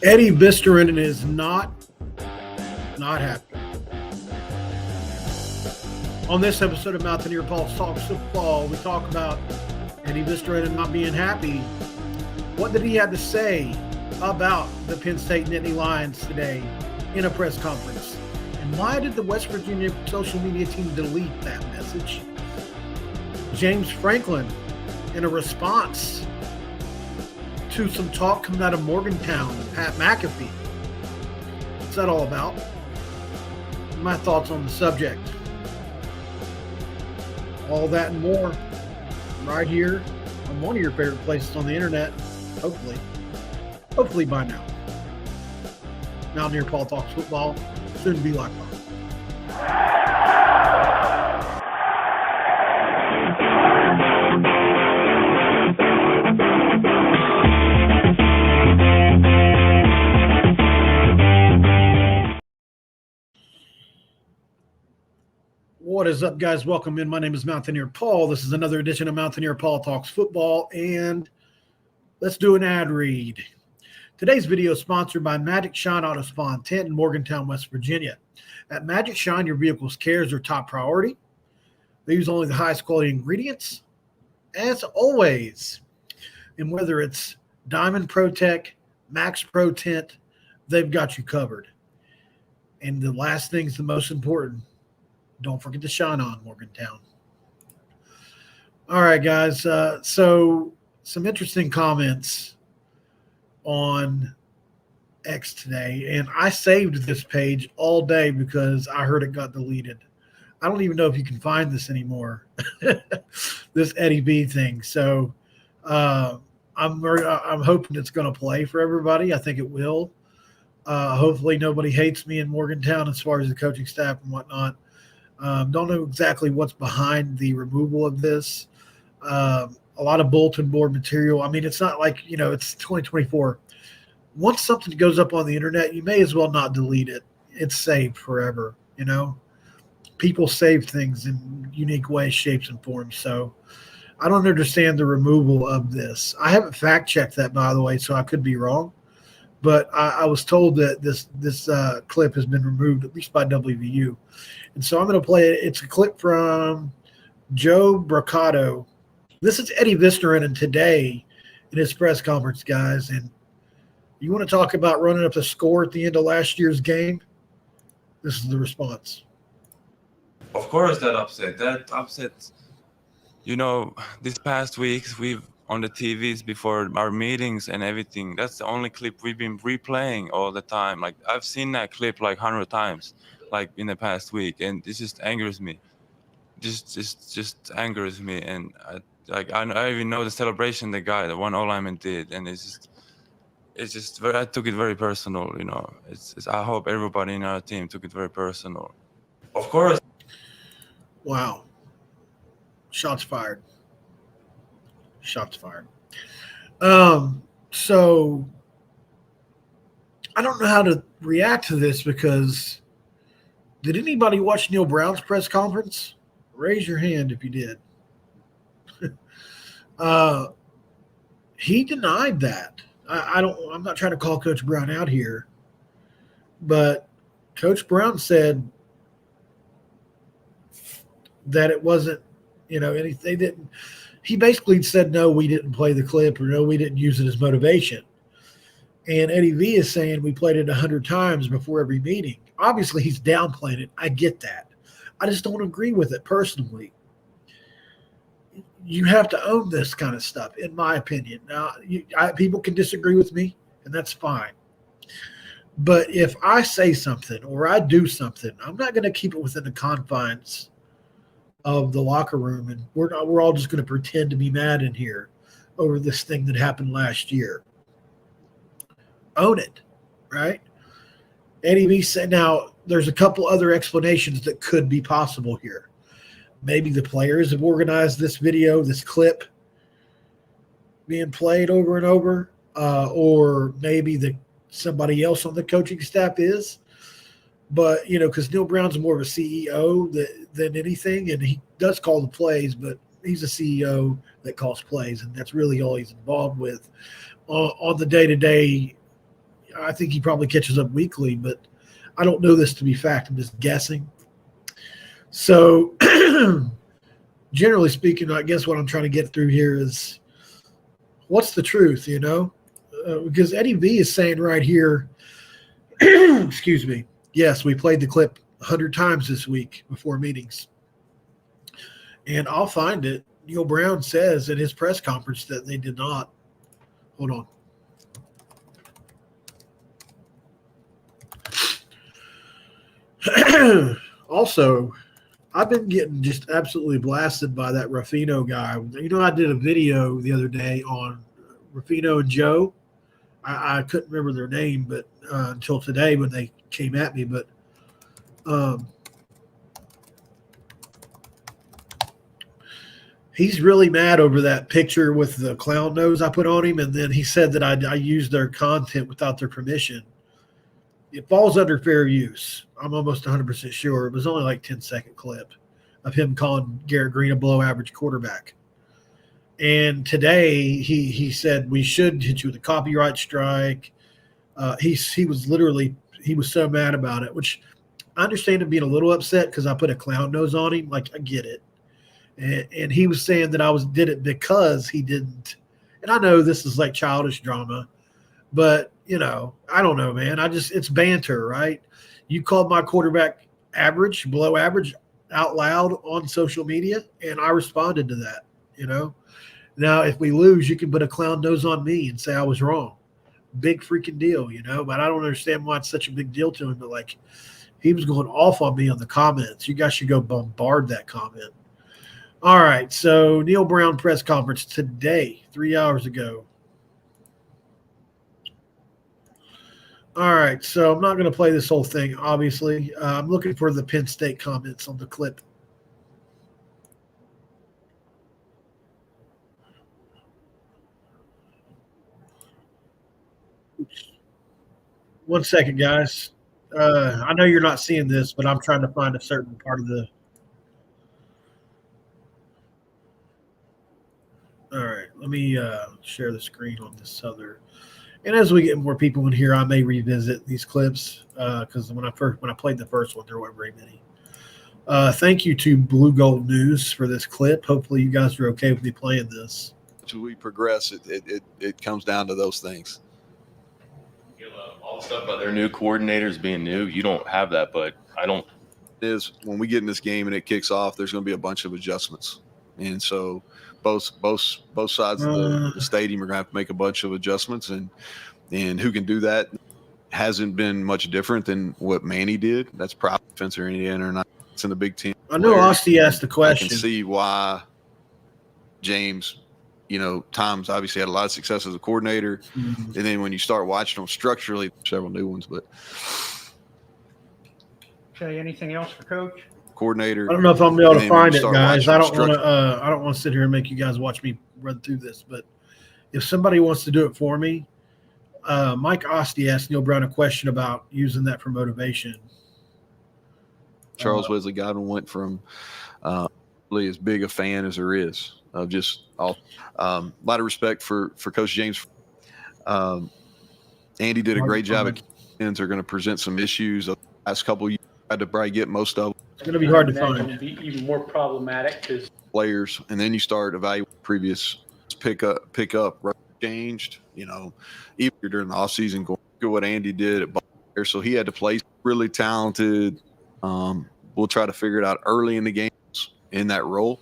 Eddie Bisterinen is not happy. On this episode of Mountaineer Paul Talks Football, we talk about Eddie Bisterinen not being happy. What did he have to say about the Penn State Nittany Lions today in a press conference? And why did the West Virginia social media team delete that message? James Franklin, in a response to some talk coming out of Morgantown, Pat McAfee. What's that all about? My thoughts on the subject. All that and more right here on one of your favorite places on the internet, hopefully by now. Mountaineer Paul Talks Football, soon to be Locked On. What is up, guys? Welcome in. My name is Mountaineer Paul. This is another edition of Mountaineer Paul Talks Football, and let's do an ad read. Today's video is sponsored by Magic Shine Auto Spa in Tenton, Morgantown, West Virginia. At Magic Shine, your vehicle's care is their top priority. They use only the highest quality ingredients, as always. And whether it's Diamond Protect, Max Pro Tint, they've got you covered. And the last thing's the most important. Don't forget to shine on Morgantown. All right, guys. So some interesting comments on X today. And I saved this page all day because I heard it got deleted. I don't even know if you can find this anymore, this Eddie B thing. So I'm hoping it's going to play for everybody. I think it will. Hopefully nobody hates me in Morgantown as far as the coaching staff and whatnot. Don't know exactly what's behind the removal of this. A lot of bulletin board material. I mean, it's not like, it's 2024. Once something goes up on the internet, you may as well not delete it. It's saved forever, People save things in unique ways, shapes, and forms. So I don't understand the removal of this. I haven't fact-checked that, by the way, so I could be wrong. But I was told that this clip has been removed, at least by WVU. And so I'm going to play it. It's a clip from Joe Braccato. This is Eddie Bisterinen today in his press conference, guys. And you want to talk about running up the score at the end of last year's game? This is the response. Of course that upset. This past weeks we've on the TVs before our meetings and everything. That's the only clip we've been replaying all the time. Like I've seen that clip like 100 times, like in the past week, and this just angers me. Just angers me, and I even know the celebration the one O-lineman did, and it's just I took it very personal. I hope everybody in our team took it very personal. Of course. Wow. Shots fired. So I don't know how to react to this because did anybody watch Neal Brown's press conference? Raise your hand if you did. He denied that. I'm not trying to call Coach Brown out here, but Coach Brown said that it wasn't, they didn't. He basically said, no, we didn't play the clip, or no, we didn't use it as motivation. And Eddie V is saying we played it 100 times before every meeting. Obviously, he's downplaying it. I get that. I just don't agree with it personally. You have to own this kind of stuff, in my opinion. Now, people can disagree with me, and that's fine. But if I say something or I do something, I'm not going to keep it within the confines of the locker room, and we're all just going to pretend to be mad in here over this thing that happened last year. Own it, right? Eddie V said, now there's a couple other explanations that could be possible here. Maybe the players have organized this video, this clip being played over and over, or maybe somebody else on the coaching staff is. But, because Neal Brown's more of a CEO than anything, and he does call the plays, but he's a CEO that calls plays, and that's really all he's involved with on the day-to-day I think he probably catches up weekly, but I don't know this to be fact. I'm just guessing. So generally speaking, I guess what I'm trying to get through here is what's the truth, because Eddie V is saying right here, excuse me, yes, we played the clip 100 times this week before meetings. And I'll find it. Neal Brown says in his press conference that they did not. Hold on. Also, I've been getting just absolutely blasted by that Ruffino guy. I did a video the other day on Ruffino and Joe. I couldn't remember their name, but until today when they came at me. But he's really mad over that picture with the clown nose I put on him, and then he said that I used their content without their permission. It falls under fair use. I'm almost 100% sure. It was only like 10-second clip of him calling Garrett Green a below-average quarterback. And today he said we should hit you with a copyright strike. He was so mad about it, which I understand him being a little upset because I put a clown nose on him. Like, I get it. And he was saying that did it because he didn't. And I know this is like childish drama, but I don't know, man. It's banter, right? You called my quarterback average, below average out loud on social media, and I responded to that, Now, if we lose, you can put a clown nose on me and say I was wrong. Big freaking deal, But I don't understand why it's such a big deal to him. But, like, he was going off on me on the comments. You guys should go bombard that comment. All right, so Neal Brown press conference today, 3 hours ago. All right, so I'm not going to play this whole thing, obviously. I'm looking for the Penn State comments on the clip. One second, guys. I know you're not seeing this, but I'm trying to find a certain part of the. All right, let me share the screen on this other. And as we get more people in here, I may revisit these clips because when I played the first one, there weren't very many. Thank you to Blue Gold News for this clip. Hopefully, you guys are okay with me playing this. As we progress, it comes down to those things. All the stuff about their new coordinators being new, you don't have that, but I don't. Is when we get in this game and it kicks off, there's going to be a bunch of adjustments, and so both sides of the stadium are going to have to make a bunch of adjustments, and who can do that hasn't been much different than what Manny did. That's probably defense or Indiana or not. It's in the Big Ten. I know Austin asked the question. I can see why James, Tom's obviously had a lot of success as a coordinator, and then when you start watching them structurally, several new ones, but. Okay, anything else for Coach? Coordinator. I don't know if I'm able to find it, guys. I don't want to sit here and make you guys watch me run through this, but if somebody wants to do it for me, Mike Osti asked Neal Brown a question about using that for motivation. Charles Wesley Godwin went from really as big a fan as there is of just all a lot of respect for Coach James. Andy did a great job. Are going to present some issues. The last couple of years, had to probably get most of them. It's going to be hard to find. It'll be even more problematic because players, and then you start evaluating previous pick up changed. Even during the offseason, go look at what Andy did at Butler. So he had to play really talented. We'll try to figure it out early in the games in that role.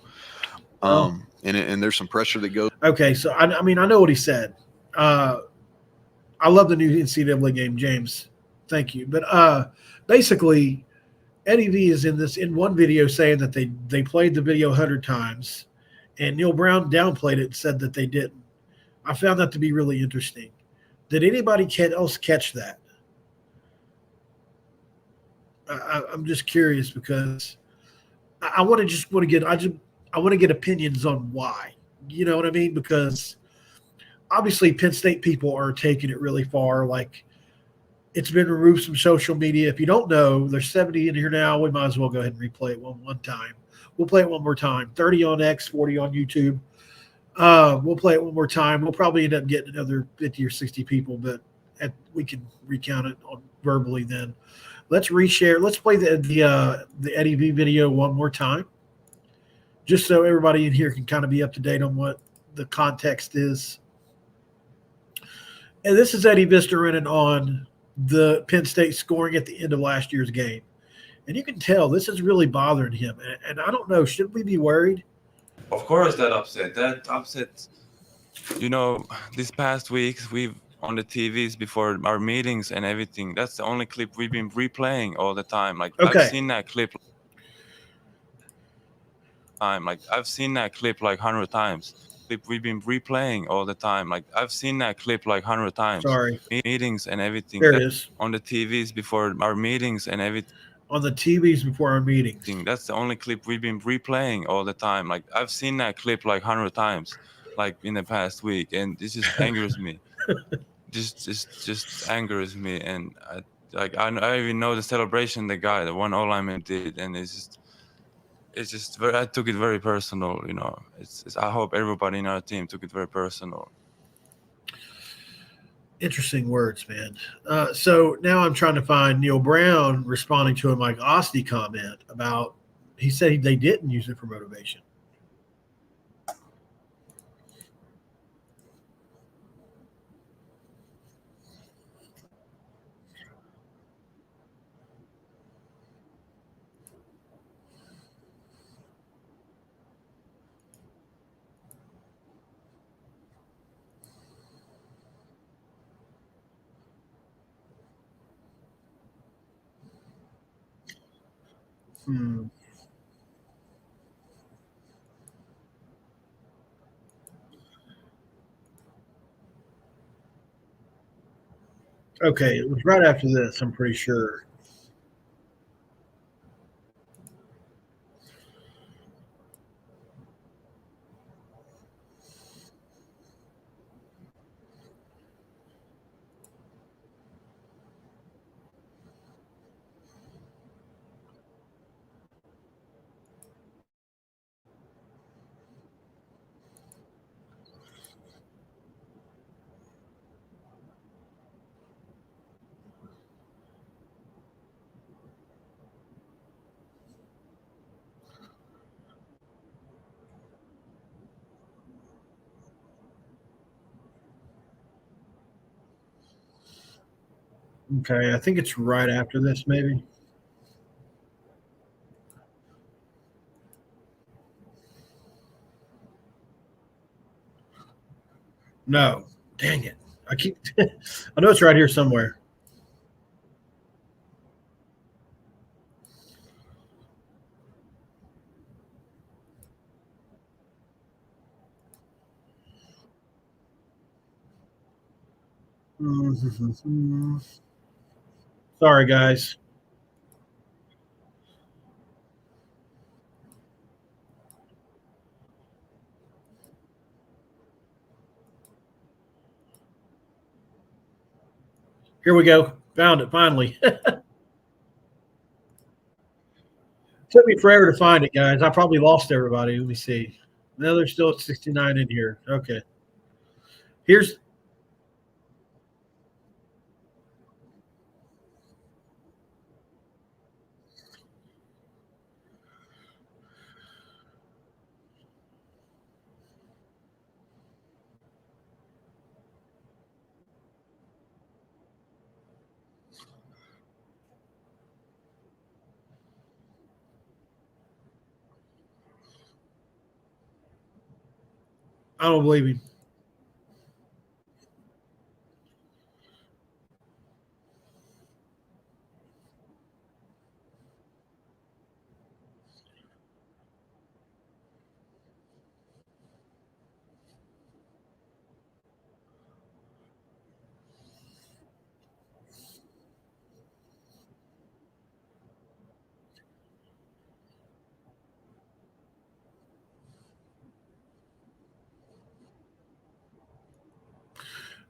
And there's some pressure that goes. Okay, so I know what he said. I love the new NCAA game, James. Thank you. But basically, Eddie V is in one video saying that they played the video 100 times, and Neal Brown downplayed it and said that they didn't. I found that to be really interesting. Did anybody else catch that? I'm just curious because I want to get opinions on why. You know what I mean? Because obviously Penn State people are taking it really far. Like, it's been removed from social media. If you don't know, there's 70 in here now. We might as well go ahead and replay it one time. We'll play it one more time. 30 on X, 40 on YouTube. We'll play it one more time. We'll probably end up getting another 50 or 60 people, but we can recount it verbally. Then let's reshare. Let's play the Eddie V video one more time, just so everybody in here can kind of be up to date on what the context is. And this is Eddie Vistarinen on the Penn State scoring at the end of last year's game. And you can tell this is really bothering him. And I don't know, should we be worried? Of course, that upset. This past weeks we've on the TVs before our meetings and everything. That's the only clip we've been replaying all the time. Like Okay. I've seen that clip like 100 times. We've been replaying all the time. Like I've seen that clip like 100 times. Sorry. Meetings and everything. There it is. On the TVs before our meetings and everything. On the TVs before our meetings. That's the only clip we've been replaying all the time. Like I've seen that clip like 100 times, like in the past week, and this just angers me. just angers me, and I even know the celebration the one O-lineman did, and it's just very. I took it very personal. I hope everybody in our team took it very personal. Interesting words, man. So now I'm trying to find Neal Brown responding to a Mike Osti comment about, he said they didn't use it for motivation. Okay, it was right after this, I'm pretty sure. Okay, I think it's right after this, maybe. No, dang it. I know it's right here somewhere. Sorry, guys. Here we go. Found it finally. Took me forever to find it, guys. I probably lost everybody. Let me see. No, there's still 69 in here. Okay. Here's I don't believe him.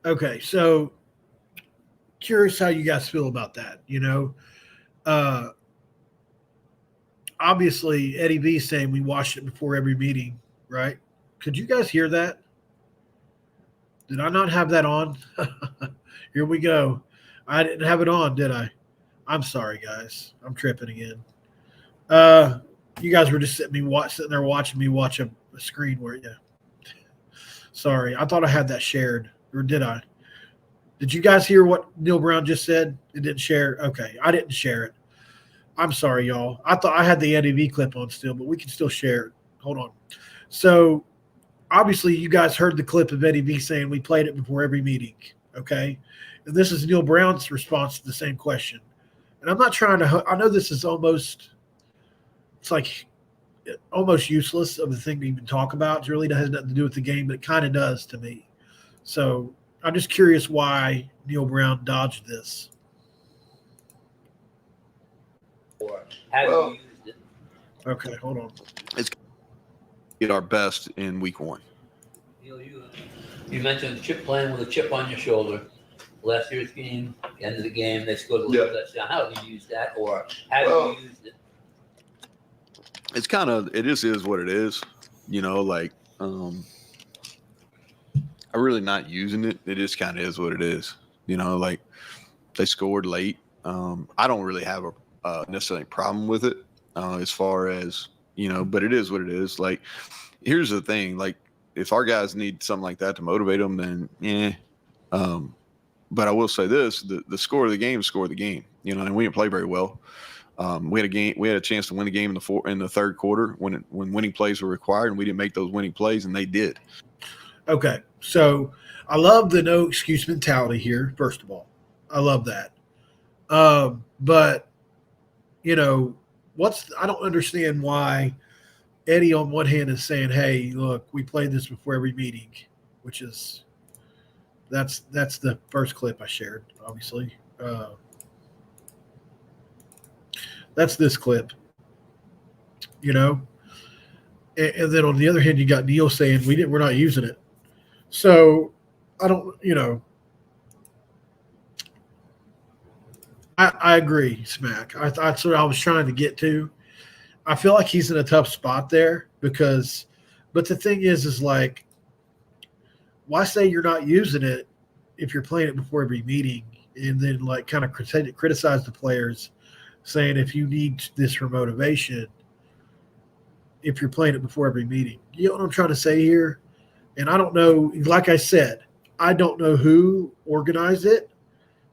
Okay, so curious how you guys feel about that. Obviously Eddie V saying we watched it before every meeting, right? Could you guys hear that? Did I not have that on? Here we go. I didn't have it on, did I? I'm sorry, guys. I'm tripping again. You guys were just sitting there watching me watch a screen, weren't you? Sorry. I thought I had that shared, or did I? Did you guys hear what Neal Brown just said? It didn't share? Okay. I didn't share it. I'm sorry, y'all. I thought I had the Eddie V clip on still, but we can still share it. Hold on. So, obviously, you guys heard the clip of Eddie V saying we played it before every meeting, okay? And this is Neal Brown's response to the same question. And I'm not trying to – I know this is almost – it's like almost useless of the thing to even talk about. It really has nothing to do with the game, but it kind of does to me. So, I'm just curious why Neal Brown dodged this. Or have you used it? Okay, hold on. It's get our best in week 1. You mentioned chip playing with a chip on your shoulder. Last year's game, end of the game, they scored a little touchdown. How have you used that, or have you used it? It's kind of it is what it is. You know, like I'm really not using it. It just kind of is what it is. You know, like they scored late. I don't really have a necessarily problem with it as far as, you know, but it is what it is. Like, here's the thing. Like, if our guys need something like that to motivate them, then but I will say this: the score of the game, you know, and we didn't play very well. We had a chance to win the game in the third quarter when winning plays were required, and we didn't make those winning plays, and they did. Okay, so I love the no excuse mentality here. First of all, I love that. But you know, I don't understand why Eddie on one hand is saying, "Hey, look, we played this before every meeting," which is that's the first clip I shared, obviously. That's this clip, you know. And then on the other hand, you got Neal saying we're not using it. So I don't, you know. I agree, Smack. That's what I was trying to get to. I feel like he's in a tough spot there but the thing is like, why say you're not using it if you're playing it before every meeting, and then like kind of criticize the players, saying if you need this for motivation, if you're playing it before every meeting. You know what I'm trying to say here? And I don't know, like I said, I don't know who organized it.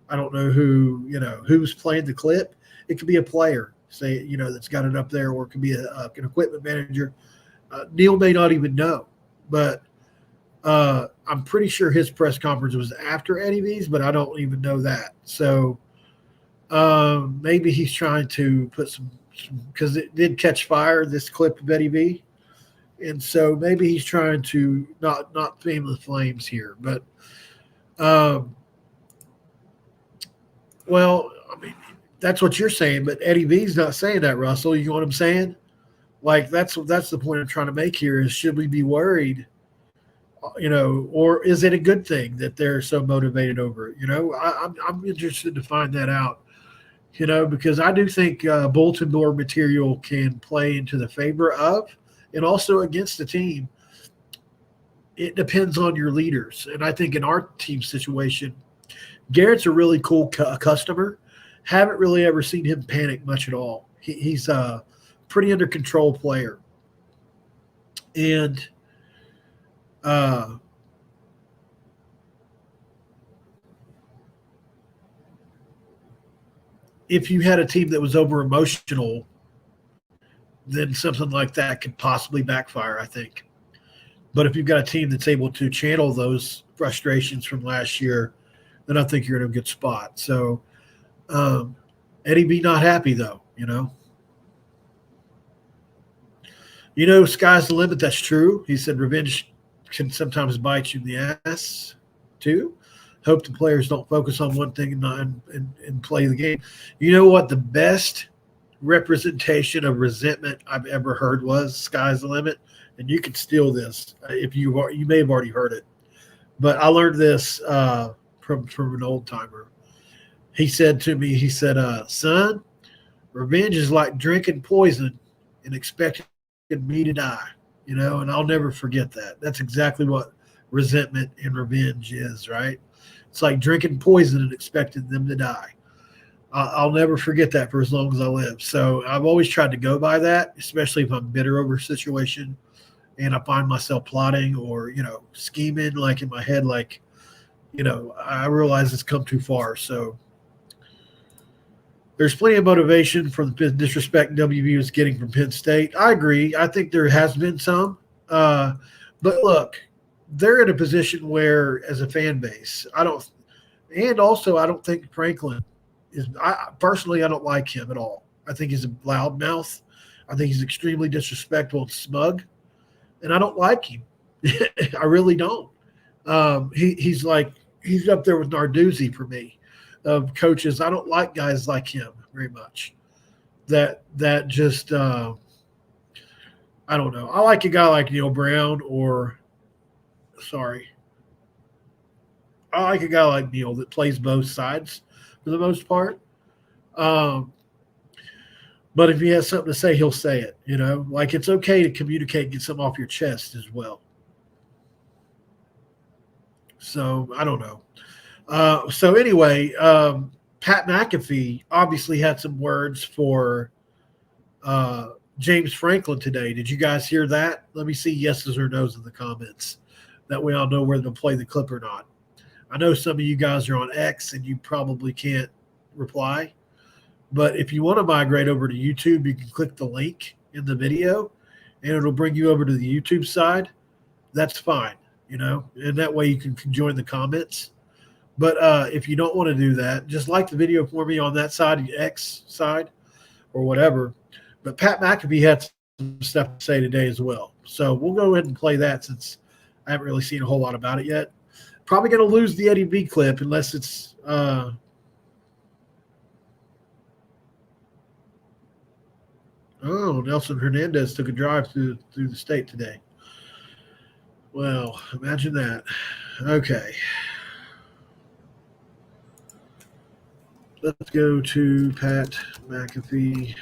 I don't know who's playing the clip. It could be a player, say, you know, that's got it up there, or it could be an equipment manager. Neal may not even know, but I'm pretty sure his press conference was after Eddie V's, but I don't even know that. So maybe he's trying to put some, because it did catch fire, this clip of Eddie V. And so maybe he's trying to not fan the flames here, but well, I mean, that's what you're saying, but Eddie V's not saying that, Russell. You know what I'm saying? Like, that's the point I'm trying to make here is, should we be worried, you know, or is it a good thing that they're so motivated over it? You know, I'm interested to find that out, you know, because I do think bulletin board material can play into the favor of and also against the team. It depends on your leaders. And I think in our team situation, Garrett's a really cool customer. Haven't really ever seen him panic much at all. He's a pretty under control player. And if you had a team that was over emotional, then something like that could possibly backfire, I think. But if you've got a team that's able to channel those frustrations from last year, then I think you're in a good spot. So Eddie B not happy though, you know. You know, sky's the limit. That's true. He said revenge can sometimes bite you in the ass too. Hope the players don't focus on one thing and play the game. You know what the best representation of resentment I've ever heard was? Sky's the limit. And you could steal this if you may have already heard it. But I learned this from an old timer. He said to me, son, revenge is like drinking poison and expecting me to die, you know, and I'll never forget that. That's exactly what resentment and revenge is, right? It's like drinking poison and expecting them to die. I'll never forget that for as long as I live. So I've always tried to go by that, especially if I'm bitter over a situation and I find myself plotting or, scheming like in my head, like, I realize it's come too far. So there's plenty of motivation for the disrespect WVU is getting from Penn State. I agree. I think there has been some. But look, they're in a position where, as a fan base, I don't think Franklin is. Personally, I don't like him at all. I think he's a loudmouth. I think he's extremely disrespectful and smug, and I don't like him. I really don't. He's up there with Narduzzi for me of coaches. I don't like guys like him very much. That just I don't know. I like a guy like Neal Brown I like a guy like Neal that plays both sides for the most part. But if he has something to say, he'll say it, like it's okay to communicate and get something off your chest as well. So I don't know. So anyway, Pat McAfee obviously had some words for James Franklin today. Did you guys hear that? Let me see yeses or nos in the comments. That way I'll know whether to play the clip or not. I know some of you guys are on X and you probably can't reply. But if you want to migrate over to YouTube, you can click the link in the video and it'll bring you over to the YouTube side. That's fine, and that way you can join the comments. But if you don't want to do that, just like the video for me on that side, the X side or whatever. But Pat McAfee had some stuff to say today as well. So we'll go ahead and play that since I haven't really seen a whole lot about it yet. Probably going to lose the Eddie B clip unless it's Nelson Hernandez took a drive through the state today. Well, imagine that. Okay. Let's go to Pat McAfee.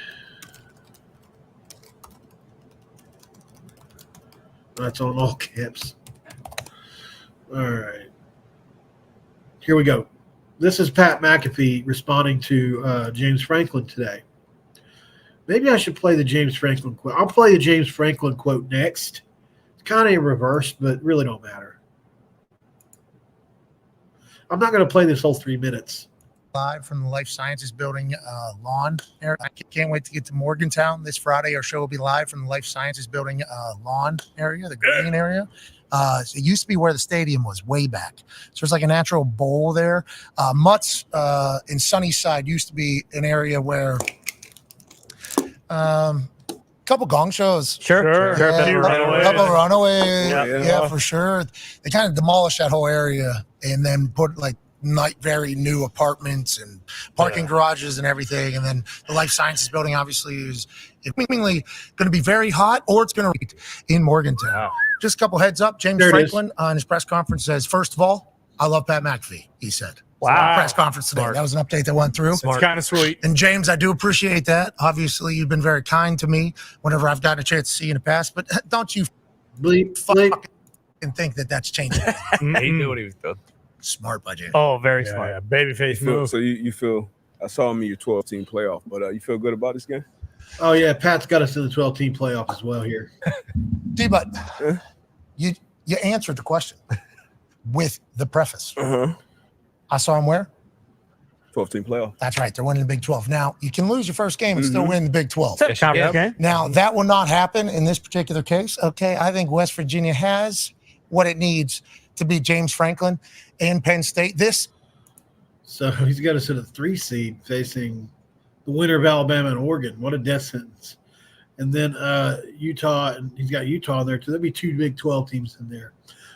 That's on all caps. All right. Here we go. This is Pat McAfee responding to James Franklin today. Maybe I should play the James Franklin quote. I'll play the James Franklin quote next. It's kind of in reverse, but really don't matter. I'm not going to play this whole 3 minutes. Live from the Life Sciences Building lawn area. I can't wait to get to Morgantown this Friday. Our show will be live from the Life Sciences Building lawn area, the green area. It used to be where the stadium was way back. So there's like a natural bowl there. Mutts in Sunnyside used to be an area where couple gong shows. Sure. Couple runaways. Yeah, for sure. They kind of demolished that whole area and then put like very new apartments and parking garages and everything. And then the Life Sciences Building obviously is seemingly going to be very hot, or it's going to be in Morgantown. Wow. Just a couple heads up. James Franklin on his press conference says, first of all, I love Pat McAfee, he said. Wow. Press conference today. That was an update that went through. It's kind of sweet. And James, I do appreciate that. Obviously, you've been very kind to me whenever I've gotten a chance to see you in the past, but don't you fucking think that that's changing. He knew what he was doing. Smart budget. Oh, very smart. Yeah. Babyface move. So you feel, I saw him in your 12-team playoff, but you feel good about this game? Oh, yeah. Pat's got us in the 12-team playoff as well here. D-Bud, you answered the question with the preface. I saw him where? 12-team playoff. That's right. They're winning the Big 12. Now, you can lose your first game and still win the Big 12. Okay. Now, that will not happen in this particular case. Okay, I think West Virginia has what it needs to beat James Franklin and Penn State. So he's got us in a 3 seed facing the winner of Alabama and Oregon. What a death sentence. And then Utah, and he's got Utah there too. There'd be 2 Big 12 teams in there.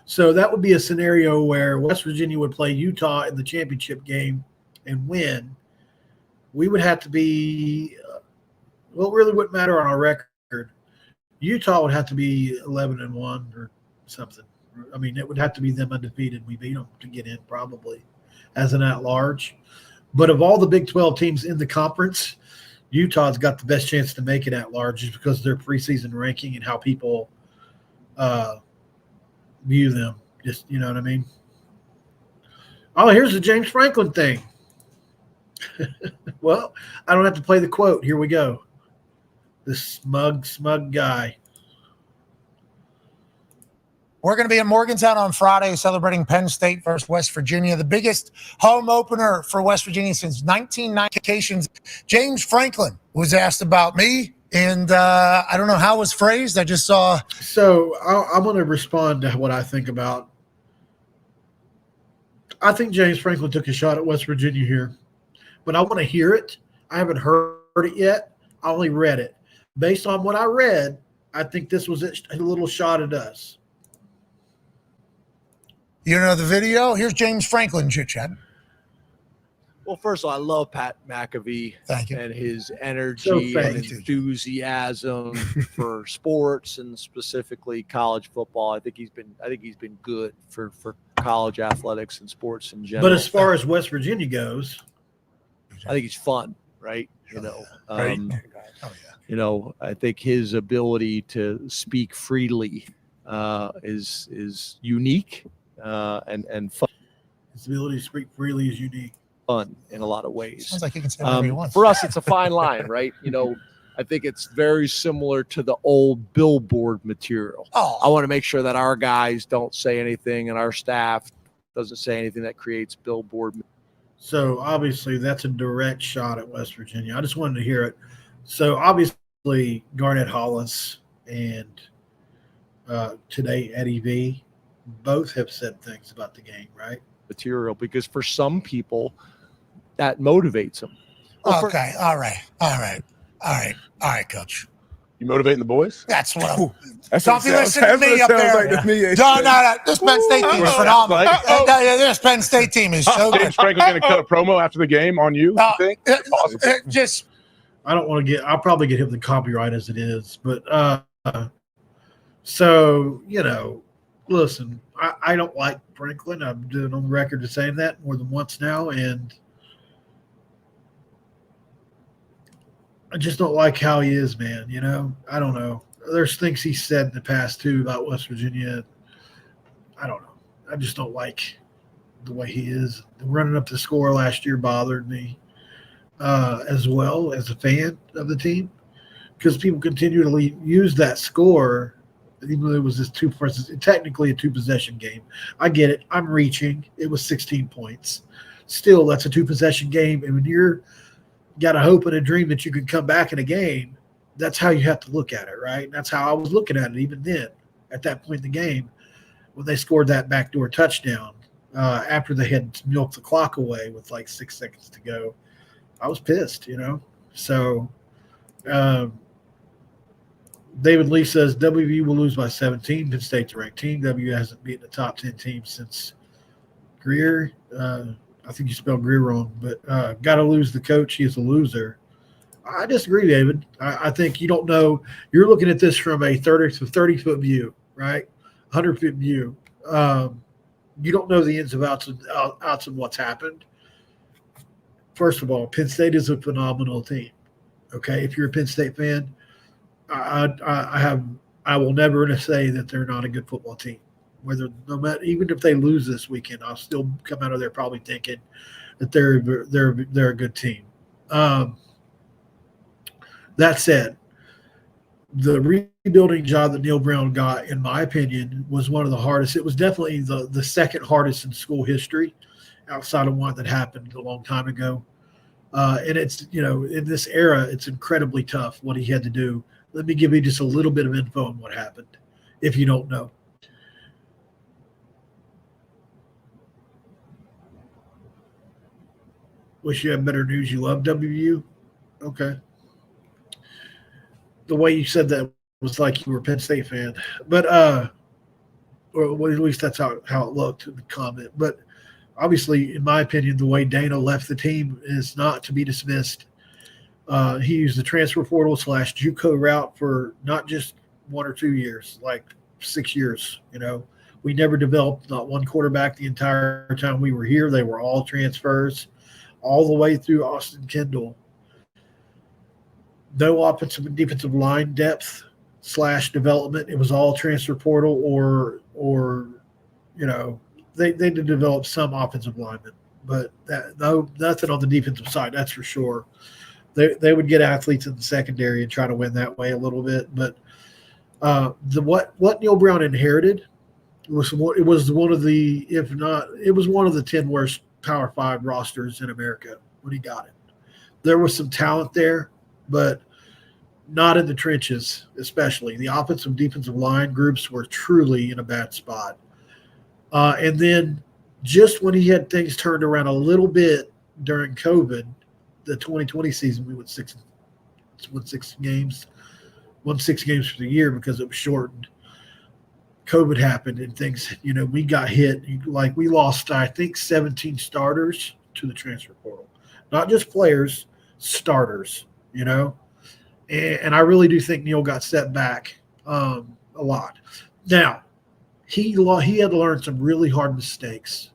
So that would be a scenario where West Virginia would play Utah in the championship game and win. We would have to be well, it really wouldn't matter on our record. Utah would have to be 11-1 or something. I mean, it would have to be them undefeated. We beat them to get in probably as an at-large. But of all the Big 12 teams in the conference, Utah's got the best chance to make it at-large just because of their preseason ranking and how people view them. Just, you know what I mean? Oh, here's the James Franklin thing. Well, I don't have to play the quote. Here we go. This smug guy. We're going to be in Morgantown on Friday celebrating Penn State versus West Virginia, the biggest home opener for West Virginia since 1990. James Franklin was asked about me, and I don't know how it was phrased. I just saw. So I'm going to respond to what I think about. I think James Franklin took a shot at West Virginia here, but I want to hear it. I haven't heard it yet. I only read it. Based on what I read, I think this was a little shot at us. You know the video? Here's James Franklin, chit-chat. Well, first of all, I love Pat McAfee. Thank you. And his energy So and thank you. enthusiasm for sports and specifically college football. I think he's been good for college athletics and sports in general. But as far as West Virginia goes, I think he's fun, right? Right. You know, I think his ability to speak freely is unique and fun. his ability to speak freely is unique. Fun in a lot of ways. Sounds like he can say whatever he wants. For us, it's a fine line, right? You know, I think it's very similar to the old billboard material. I Oh, want to make sure that our guys don't say anything and our staff doesn't say anything that creates billboard. So obviously that's a direct shot at West Virginia. I just wanted to hear it. So obviously Garnett Hollis and today Eddie V both have said things about the game, right? material, because for some people that motivates them. okay. All right, Coach. You motivating the boys? That's what I'm. That's Don't what be it sounds- listening to me that's up what it sounds there. like to me. No. This Penn State team is phenomenal. This Penn State team is so good. James Franklin's going to cut a promo after the game on you, you think? Just I don't want to get – I'll probably get him the copyright as it is. But so, you know, listen, I don't like Franklin. I've been on record to saying that more than once now, and I just don't like how he is, man. You know, I don't know. There's things he said in the past, too, about West Virginia. I don't know. I just don't like the way he is. Running up the score last year bothered me. As well as a fan of the team, because people continue to use that score, even though it was this technically a two-possession game. I get it. I'm reaching. It was 16 points. Still, that's a two-possession game, and when you're got a hope and a dream that you can come back in a game, that's how you have to look at it, right? And that's how I was looking at it even then, at that point in the game, when they scored that backdoor touchdown after they had milked the clock away with like 6 seconds to go. I was pissed, you know. So David Lee says WVU will lose by 17. Penn State's a ranked team. WVU hasn't beaten a top 10 team since Greer. I think you spelled Greer wrong, but got to lose the coach. He is a loser. I disagree, David. I think you don't know. You're looking at this from a 30-foot view, right? 100-foot view. You don't know the ins and outs of what's happened. First of all, Penn State is a phenomenal team. Okay, if you're a Penn State fan, I will never say that they're not a good football team. Even if they lose this weekend, I'll still come out of there probably thinking that they're a good team. That said, the rebuilding job that Neal Brown got, in my opinion, was one of the hardest. It was definitely the second hardest in school history, outside of one that happened a long time ago. And it's, you know, in this era, it's incredibly tough what he had to do. Let me give you just a little bit of info on what happened, if you don't know. Wish you had better news. You love WVU? Okay. The way you said that was like you were a Penn State fan. But, or at least that's how it looked in the comment. But obviously, in my opinion, the way Dana left the team is not to be dismissed. He used the transfer portal / JUCO route for not just 1 or 2 years, like 6 years. You know, we never developed not one quarterback the entire time we were here. They were all transfers, all the way through Austin Kendall. No offensive and defensive line depth / development. It was all transfer portal or they need to develop some offensive linemen, but nothing on the defensive side. That's for sure. They would get athletes in the secondary and try to win that way a little bit. But what Neal Brown inherited was one of the, if not, it was one of the 10 worst Power 5 rosters in America when he got it. There was some talent there, but not in the trenches, especially. The offensive defensive line groups were truly in a bad spot. And then just when he had things turned around a little bit during COVID, the 2020 season, we won six games for the year because it was shortened. COVID happened and things, we got hit. Like we lost, I think, 17 starters to the transfer portal. Not just players, starters, And I really do think Neal got set back a lot. Now, he had to learn some really hard mistakes,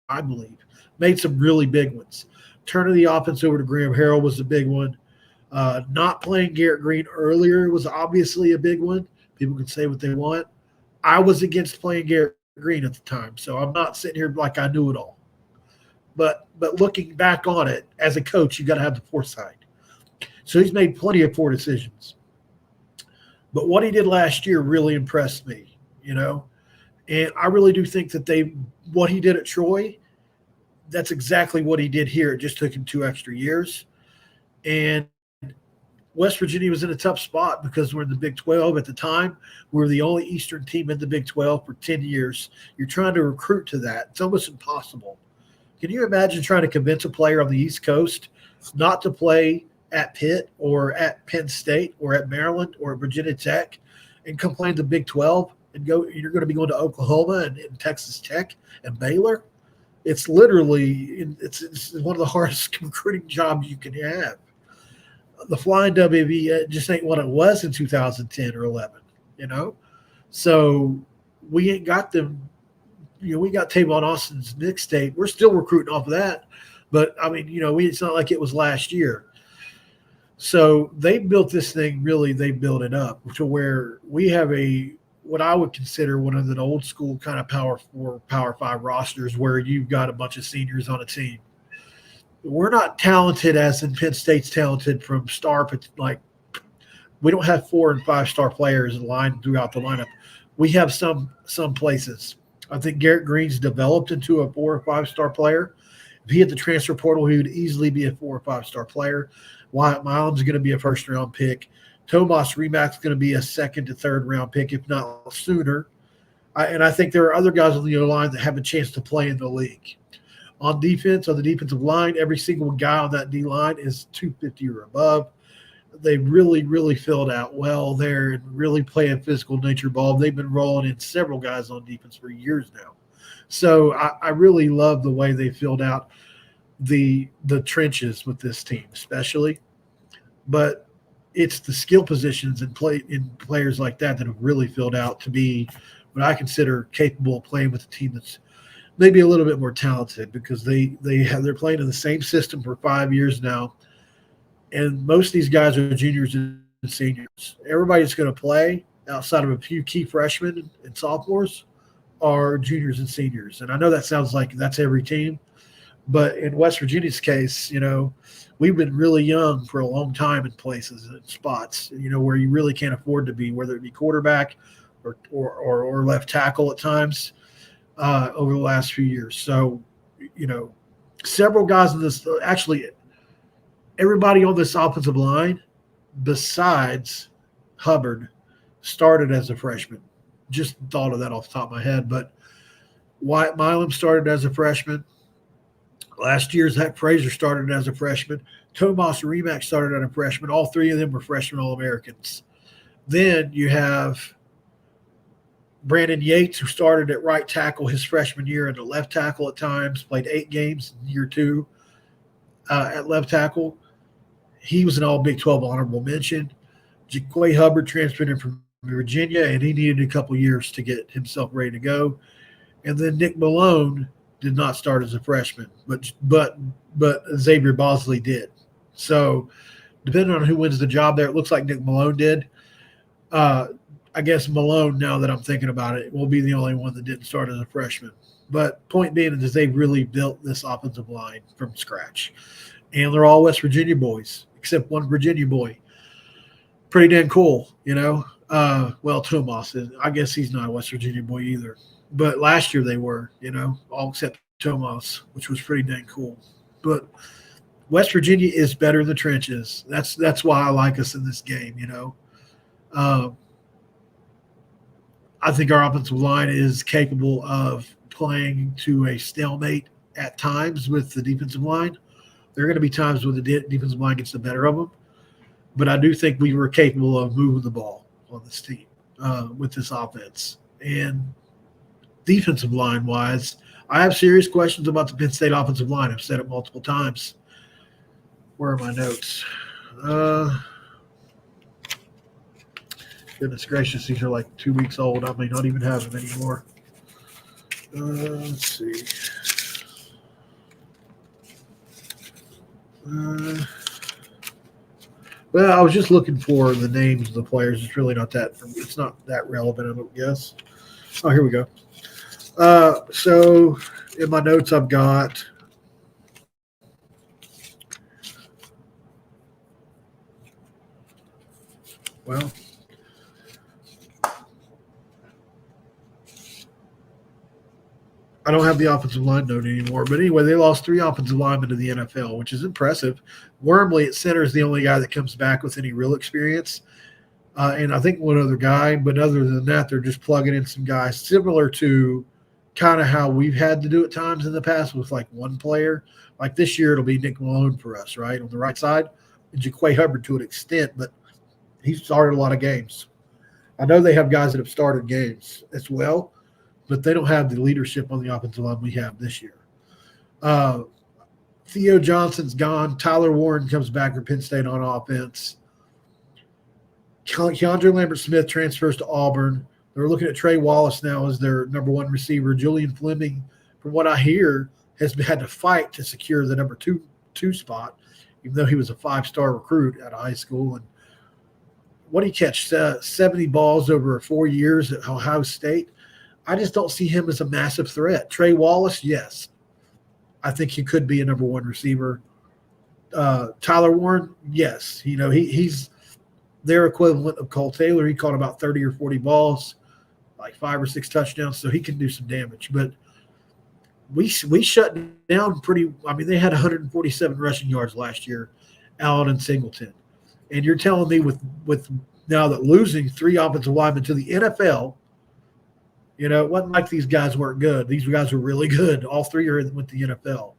I believe. Made some really big ones. Turning the offense over to Graham Harrell was a big one. Not playing Garrett Green earlier was obviously a big one. People can say what they want. I was against playing Garrett Green at the time, so I'm not sitting here like I knew it all. But looking back on it, as a coach, you got to have the foresight. So he's made plenty of poor decisions. But what he did last year really impressed me, And I really do think that what he did at Troy, that's exactly what he did here. It just took him 2 extra years. And West Virginia was in a tough spot because we're in the Big 12 at the time. We were the only Eastern team in the Big 12 for 10 years. You're trying to recruit to that. It's almost impossible. Can you imagine trying to convince a player on the East Coast not to play at Pitt or at Penn State or at Maryland or at Virginia Tech and come play in the Big 12 and you're going to be going to Oklahoma and Texas Tech and Baylor? It's literally it's one of the hardest recruiting jobs you can have. The flying WV just ain't what it was in 2010 or 11, So we ain't got them. We got Tavon Austin's mixtape. We're still recruiting off of that. But, it's not like it was last year. So they built this thing, really, they built it up to where we have what I would consider one of the old school kind of Power 4, Power 5 rosters where you've got a bunch of seniors on a team. We're not talented as in Penn State's talented from star, like we don't have 4 and 5 star players lined throughout the lineup. We have some places. I think Garrett Green's developed into a 4 or 5 star player. If he hit the transfer portal, he would easily be a 4 or 5 star player. Wyatt Milam's going to be a first round pick. Tomas Remac's going to be a 2nd to 3rd round pick, if not sooner. And I think there are other guys on the O-line that have a chance to play in the league. On defense, on the defensive line, every single guy on that D-line is 250 or above. They really, really filled out well there and really play a physical nature ball. They've been rolling in several guys on defense for years now. So I really love the way they filled out the trenches with this team, especially. But it's the skill positions and players like that have really filled out to be what I consider capable of playing with a team that's maybe a little bit more talented because they're playing in the same system for 5 years now, and most of these guys are juniors and seniors. Everybody that's going to play outside of a few key freshmen and sophomores are juniors and seniors. And I know that sounds like that's every team, but in West Virginia's case, we've been really young for a long time in places and spots, where you really can't afford to be, whether it be quarterback or left tackle at times. Over the last few years. So, several guys in this, actually everybody on this offensive line besides Hubbard started as a freshman. Just thought of that off the top of my head. But Wyatt Milam started as a freshman. Last year, Zach Frazier started as a freshman. Tomas Remack started as a freshman. All 3 of them were freshman All-Americans. Then you have Brandon Yates, who started at right tackle his freshman year and at left tackle at times, played 8 games in year 2 at left tackle. He was an all Big 12 honorable mention. Jaquay Hubbard transferred in from Virginia, and he needed a couple years to get himself ready to go. And then Nick Malone did not start as a freshman, but Xavier Bosley did. So depending on who wins the job there, it looks like Nick Malone did. I guess Malone, now that I'm thinking about it, will be the only one that didn't start as a freshman. But point being is they really built this offensive line from scratch. And they're all West Virginia boys, except one Virginia boy. Pretty damn cool, Well, Tomas is. I guess he's not a West Virginia boy either. But last year they were, all except Tomas, which was pretty dang cool. But West Virginia is better in the trenches. That's why I like us in this game, I think our offensive line is capable of playing to a stalemate at times with the defensive line. There are going to be times when the defensive line gets the better of them. But I do think we were capable of moving the ball on this team with this offense. And defensive line-wise, I have serious questions about the Penn State offensive line. I've said it multiple times. Where are my notes? Goodness gracious, these are like 2 weeks old. I may not even have them anymore. Let's see. Well, I was just looking for the names of the players. It's really not that. It's not that relevant, I don't guess. Oh, here we go. So in my notes, I've got I don't have the offensive line note anymore. But anyway, they lost 3 offensive linemen to the NFL, which is impressive. Wormley at center is the only guy that comes back with any real experience. And I think one other guy. But other than that, they're just plugging in some guys similar to kind of how we've had to do at times in the past with like one player. Like this year, it'll be Nick Malone for us, right? On the right side, and Jaquay Hubbard to an extent, but he's started a lot of games. I know they have guys that have started games as well, but they don't have the leadership on the offensive line we have this year. Theo Johnson's gone. Tyler Warren comes back for Penn State on offense. Keandre Lambert-Smith transfers to Auburn. They're looking at Trey Wallace now as their number 1 receiver. Julian Fleming, from what I hear, has had to fight to secure the number two spot, even though he was a 5-star recruit out of high school. And what did he catch? 70 balls over 4 years at Ohio State. I just don't see him as a massive threat. Trey Wallace, yes. I think he could be a number 1 receiver. Tyler Warren, yes. He's their equivalent of Cole Taylor. He caught about 30 or 40 balls, like 5 or 6 touchdowns, so he can do some damage. But we shut down pretty – I mean, they had 147 rushing yards last year, Allen and Singleton. And you're telling me with now that losing 3 offensive linemen to the NFL – it wasn't like these guys weren't good. These guys were really good. All 3 are with the NFL.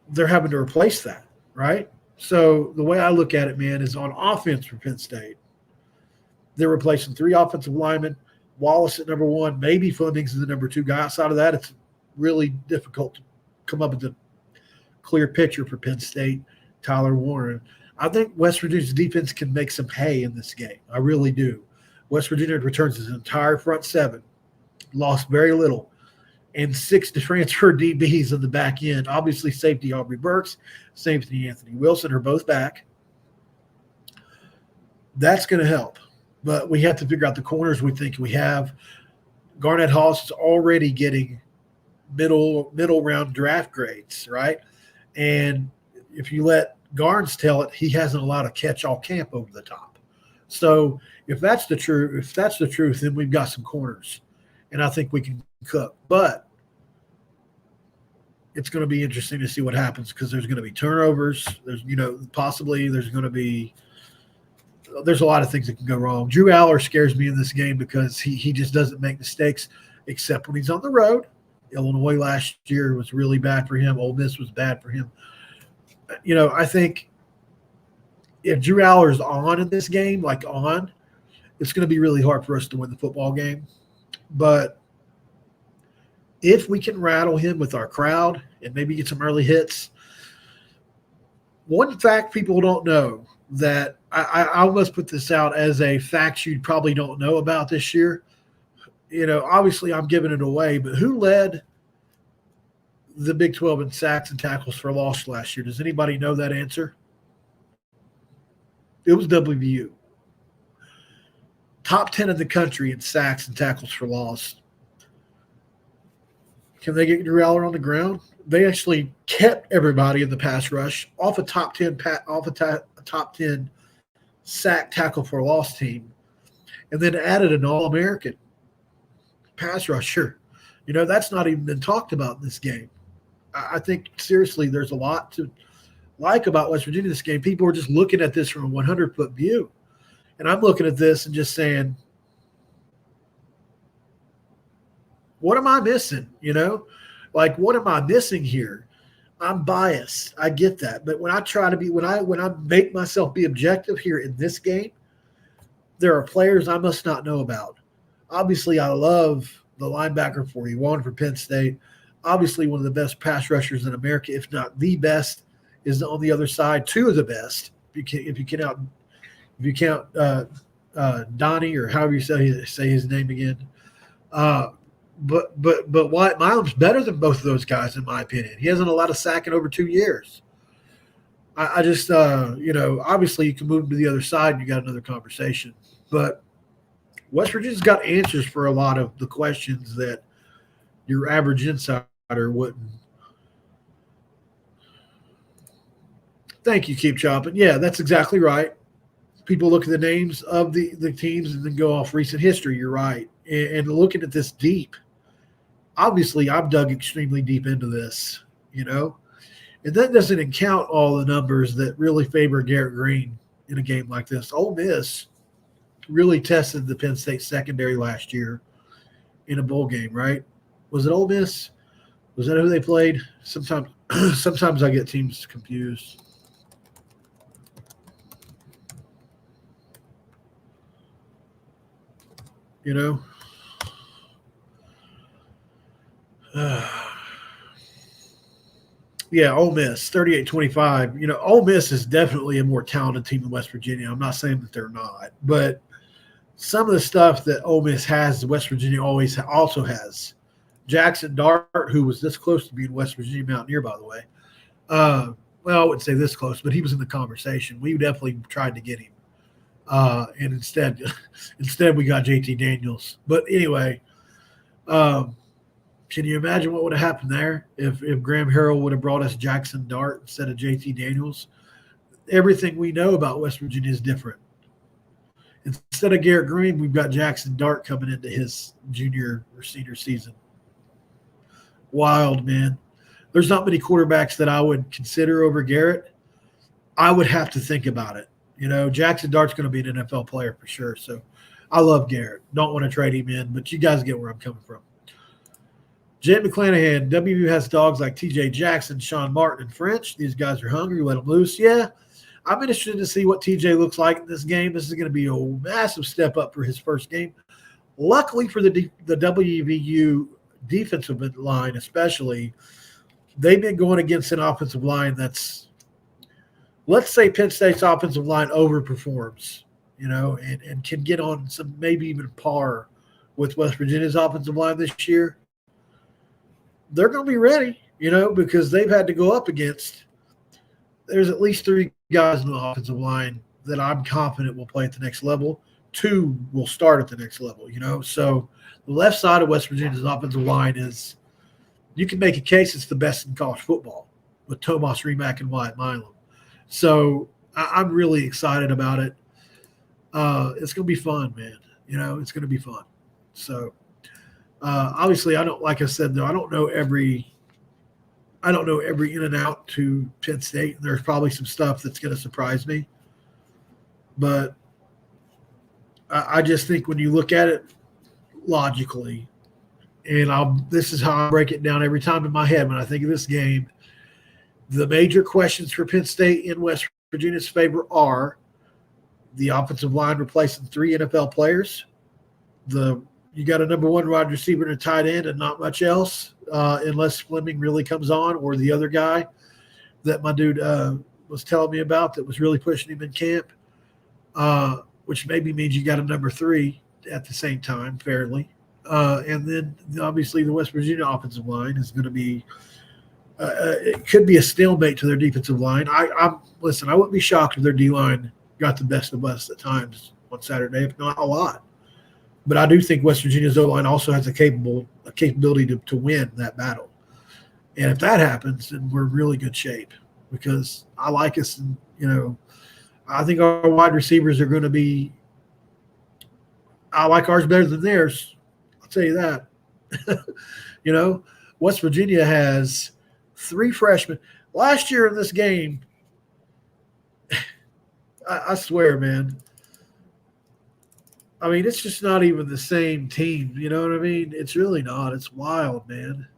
They're having to replace that, right? So the way I look at it, man, is on offense for Penn State, they're replacing 3 offensive linemen, Wallace at number 1, maybe Fleming's the number 2 guy. Outside of that, it's really difficult to come up with a clear picture for Penn State, Tyler Warren. I think West Virginia's defense can make some hay in this game. I really do. West Virginia returns his entire front 7, lost very little, and 6 to transfer DBs in the back end. Obviously, safety Aubrey Burks, safety Anthony Wilson are both back. That's going to help. But we have to figure out the corners we think we have. Garnett Haas is already getting middle round draft grades, right? And if you let Garnes tell it, he hasn't allowed a catch-all camp over the top. So if that's the truth, then we've got some corners, and I think we can cook. But it's going to be interesting to see what happens because there's going to be turnovers. There's possibly there's going to be there's a lot of things that can go wrong. Drew Aller scares me in this game because he just doesn't make mistakes except when he's on the road. Illinois last year was really bad for him. Ole Miss was bad for him. I think if Drew Aller's on in this game, it's going to be really hard for us to win the football game. But if we can rattle him with our crowd and maybe get some early hits, one fact people don't know that I almost put this out as a fact you probably don't know about this year. Obviously I'm giving it away, but who led the Big 12 in sacks and tackles for loss last year? Does anybody know that answer? It was WVU. top 10 in the country in sacks and tackles for loss. Can they get Drew Aller on the ground? They actually kept everybody in the pass rush off a top 10 top 10 sack tackle for loss team, and then added an All-American pass rusher. You know, that's not even been talked about in this game. I think seriously, there's a lot to like about West Virginia this game. People are just looking at this from a 100-foot view, and I'm looking at this and just saying, what am I missing? You know, like, what am I missing here? I'm biased. I get that. But when I try to be, when I make myself be objective here in this game, there are players I must not know about. Obviously, I love the linebacker for Ewan for Penn State. Obviously, one of the best pass rushers in America, if not the best, is on the other side. Two of the best. If you count Donnie, or however you say his name again. But Wyatt Milam's better than both of those guys, in my opinion. He hasn't allowed a sack in over 2 years. I just, you know, obviously you can move him to the other side and you got another conversation. But West Virginia's got answers for a lot of the questions that your average insider wouldn't. Thank you, Keep Chopping. Yeah, that's exactly right. People look at the names of the teams and then go off recent history. You're right. And looking at this deep, obviously I've dug extremely deep into this, you know, and that doesn't count all the numbers that really favor Garrett Green in a game like this. Ole Miss really tested the Penn State secondary last year in a bowl game, right? Was it Ole Miss? Was that who they played? Sometimes I get teams confused. You know? Yeah, Ole Miss, 38-25. You know, Ole Miss is definitely a more talented team than West Virginia. I'm not saying that they're not, but some of the stuff that Ole Miss has, West Virginia also has. Jackson Dart, who was this close to being West Virginia Mountaineer, by the way. Well, I wouldn't say this close, but he was in the conversation. We definitely tried to get him. And instead we got JT Daniels. But anyway, can you imagine what would have happened there if Graham Harrell would have brought us Jackson Dart instead of JT Daniels? Everything we know about West Virginia is different. Instead of Garrett Green, we've got Jackson Dart coming into his junior or senior season. Wild, man. There's not many quarterbacks that I would consider over Garrett. I would have to think about it. You know, Jackson Dart's going to be an NFL player for sure. So I love Garrett. Don't want to trade him in, but you guys get where I'm coming from. Jay McClanahan, WVU has dogs like TJ Jackson, Sean Martin, and French. These guys are hungry. Let them loose. Yeah, I'm interested to see what TJ looks like in this game. This is going to be a massive step up for his first game. Luckily for the WVU defensive line especially, they've been going against an offensive line that's, let's say Penn State's offensive line overperforms, you know, and can get on some, maybe even par with West Virginia's offensive line this year. They're going to be ready, you know, because they've had to go up against, there's at least 3 guys in the offensive line that I'm confident will play at the next level. 2 will start at the next level, you know. So the left side of West Virginia's offensive line is, you can make a case it's the best in college football with Tomas Remak and Wyatt Milam. So I'm really excited about it. It's going to be fun, man. You know, it's going to be fun. So obviously, I don't, like I said, though, I don't know every in and out to Penn State. There's probably some stuff that's going to surprise me. But I just think when you look at it logically, and this is how I break it down every time in my head when I think of this game, the major questions for Penn State in West Virginia's favor are the offensive line replacing 3 NFL players. You got a number 1 wide receiver and a tight end and not much else, unless Fleming really comes on, or the other guy that my dude was telling me about that was really pushing him in camp, which maybe means you got a number 3 at the same time, fairly. And then obviously the West Virginia offensive line is going to be it could be a stalemate to their defensive line. Listen, I wouldn't be shocked if their D-line got the best of us at times on Saturday, if not a lot. But I do think West Virginia's O-line also has a capability to win that battle. And if that happens, then we're in really good shape because I like us. And, I think our wide receivers are going to be – I like ours better than theirs. I'll tell you that. West Virginia has 3 freshmen. Last year in this game, I swear, man, I mean, it's just not even the same team. You know what I mean? It's really not. It's wild, man.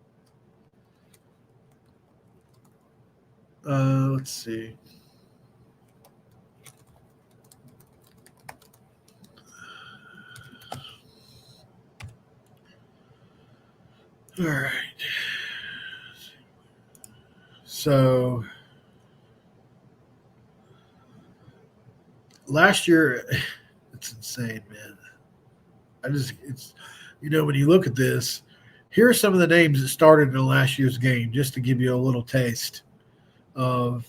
Let's see. All right. So last year, it's insane, man. It's when you look at this, here are some of the names that started in last year's game, just to give you a little taste of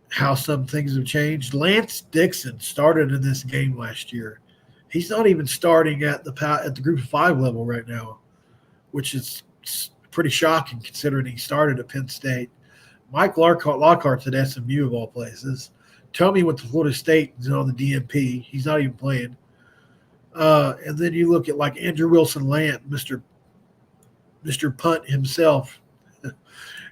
how some things have changed. Lance Dixon started in this game last year. He's not even starting at the Group of 5 level right now, which is pretty shocking considering he started at Penn State. Mike Lockhart's at SMU of all places. Tomey went to Florida State is on the DMP. He's not even playing. And then you look at like Andrew Wilson-Lant, Mr. Punt himself.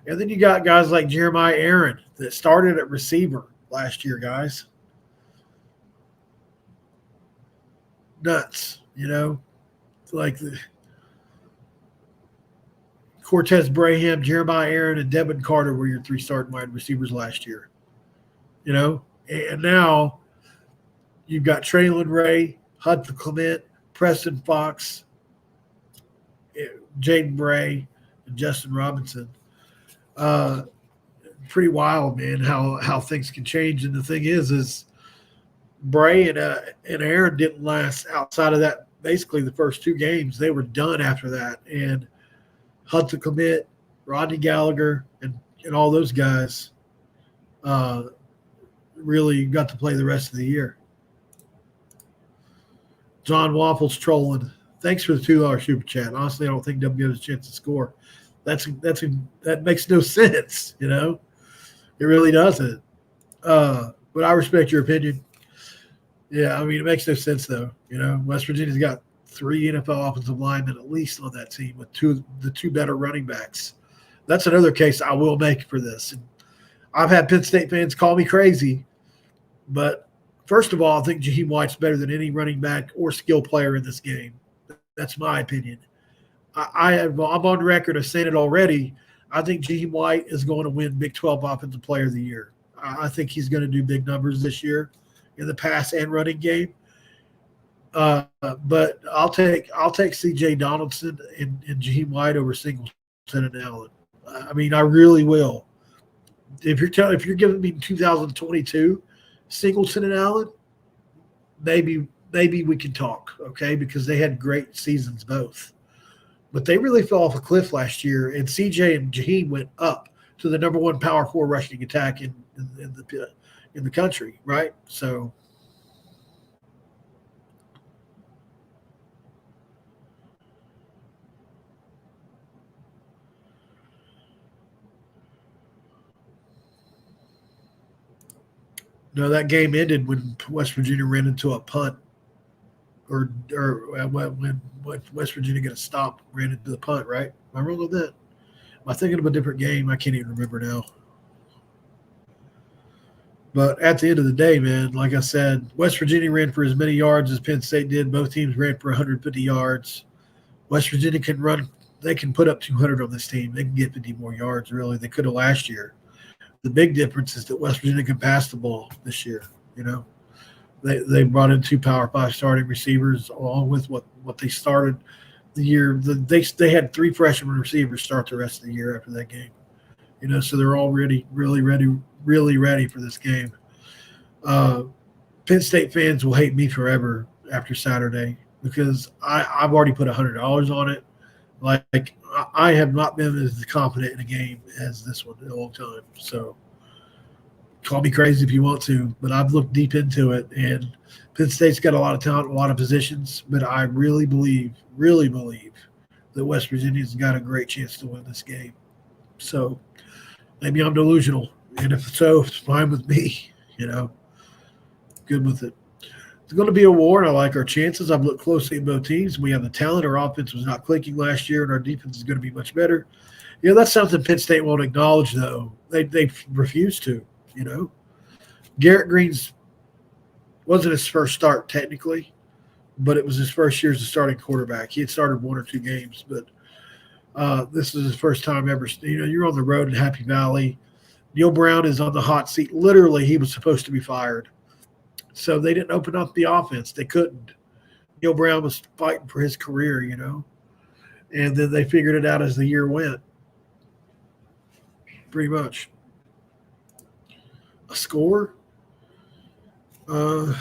And then you got guys like Jeremiah Aaron that started at receiver last year, guys. Nuts, like Cortez Braham, Jeremiah Aaron, and Devin Carter were your 3 starting wide receivers last year. And now you've got Traylon Ray, Hudson Clement, Preston Fox, Jaden Bray, and Justin Robinson. Pretty wild, man, how things can change. And the thing is Bray and Aaron didn't last outside of that. Basically, the first 2 games, they were done after that. And Hudson Clement, Rodney Gallagher, and all those guys really got to play the rest of the year. John Waffles trolling. Thanks for the $2 super chat. Honestly, I don't think W has a chance to score. That makes no sense, It really doesn't. But I respect your opinion. Yeah, I mean, it makes no sense, though. West Virginia's got 3 NFL offensive linemen at least on that team with the 2 better running backs. That's another case I will make for this. And I've had Penn State fans call me crazy, but first of all, I think Jaheim White's better than any running back or skill player in this game. That's my opinion. I'm on record of saying it already. I think Jaheim White is going to win Big 12 Offensive Player of the Year. I think he's going to do big numbers this year in the pass and running game. But I'll take C.J. Donaldson and Jaheim White over Singleton and Allen. I mean, I really will. If you're giving me 2022 Singleton and Allen, maybe we can talk, okay? Because they had great seasons both. But they really fell off a cliff last year, and CJ and Jaheim went up to the number 1 Power 4 rushing attack in the country, right? So no, that game ended when West Virginia ran into a punt, or when West Virginia got a stop, ran into the punt, right? Am I wrong on that? Am I thinking of a different game? I can't even remember now. But at the end of the day, man, like I said, West Virginia ran for as many yards as Penn State did. Both teams ran for 150 yards. West Virginia can run. They can put up 200 on this team. They can get 50 more yards, really. They could have last year. The big difference is that West Virginia can pass the ball this year, They brought in 2 Power 5 starting receivers along with what they started the year. They had 3 freshman receivers start the rest of the year after that game. So they're all really ready for this game. Penn State fans will hate me forever after Saturday because I've already put $100 on it. Like I have not been as confident in a game as this one in a long time. So Call me crazy if you want to, but I've looked deep into it, and Penn State's got a lot of talent, a lot of positions, but I really believe that West Virginia's got a great chance to win this game. So maybe I'm delusional, and if so, it's fine with me, good with it. It's going to be a war, and I like our chances. I've looked closely at both teams. We have the talent. Our offense was not clicking last year, and our defense is going to be much better. That's something Penn State won't acknowledge, though. They refuse to, Garrett Green's wasn't his first start technically, but it was his first year as a starting quarterback. He had started 1 or 2 games, but this is his first time ever. You're on the road in Happy Valley. Neal Brown is on the hot seat. Literally, he was supposed to be fired. So they didn't open up the offense. They couldn't. Neal Brown was fighting for his career, and then they figured it out as the year went. Pretty much. A score? I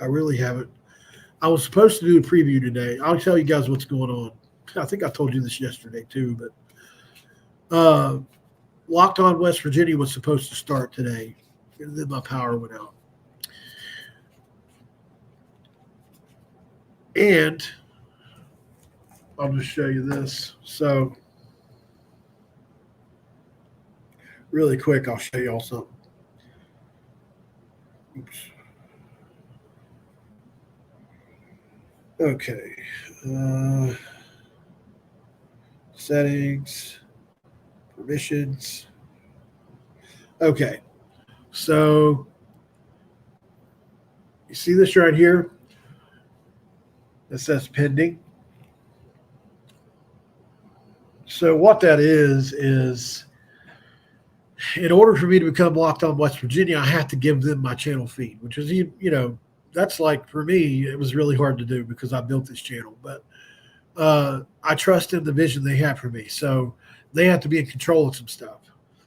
really haven't. I was supposed to do a preview today. I'll tell you guys what's going on. I think I told you this yesterday too, but Locked On West Virginia was supposed to start today, and then my power went out. And I'll just show you this. So really quick, I'll show you all something. Oops. Okay. Settings, permissions. Okay. So you see this right here? It says pending. So what that is in order for me to become Locked On West Virginia, I have to give them my channel feed, which is, that's like, for me, it was really hard to do because I built this channel. But I trust in the vision they have for me. So they have to be in control of some stuff.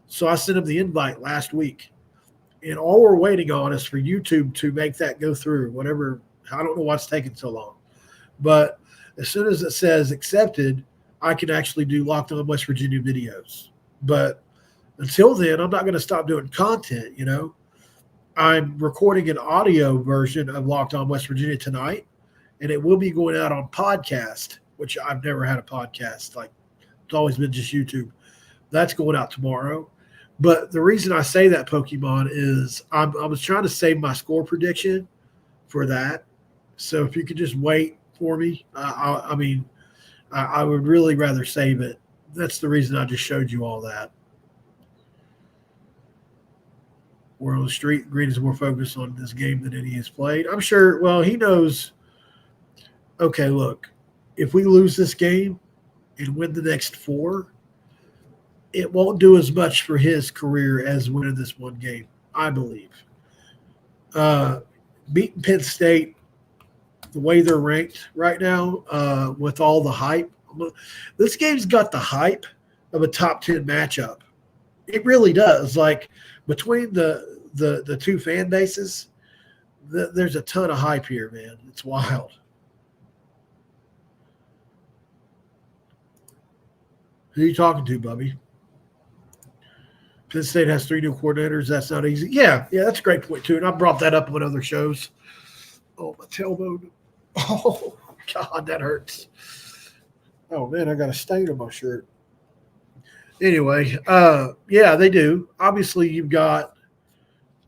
So I sent them the invite last week. And all we're waiting on is for YouTube to make that go through, whatever. I don't know what's taking so long. But as soon as it says accepted, I can actually do Locked On West Virginia videos. But until then, I'm not going to stop doing content, I'm recording an audio version of Locked On West Virginia tonight, and it will be going out on podcast, which I've never had a podcast. Like, it's always been just YouTube. That's going out tomorrow. But the reason I say that, Pokemon, is I was trying to save my score prediction for that. So if you could just wait for me, I would really rather save it. That's the reason I just showed you all that. We're on the street. Green is more focused on this game than any he's played. I'm sure, well, he knows, okay, look, if we lose this game and win the next 4, it won't do as much for his career as winning this one game, I believe. Beating Penn State, the way they're ranked right now, with all the hype, this game's got the hype of a top 10 matchup. It really does. Like, between the two fan bases, there's a ton of hype here, man. It's wild. Who are you talking to, Bubby? Penn State has 3 new coordinators. That's not easy. Yeah, that's a great point, too. And I brought that up on other shows. Oh, my tailbone. Oh, God, that hurts. Oh, man, I got a stain on my shirt. Anyway, yeah, they do. Obviously, you've got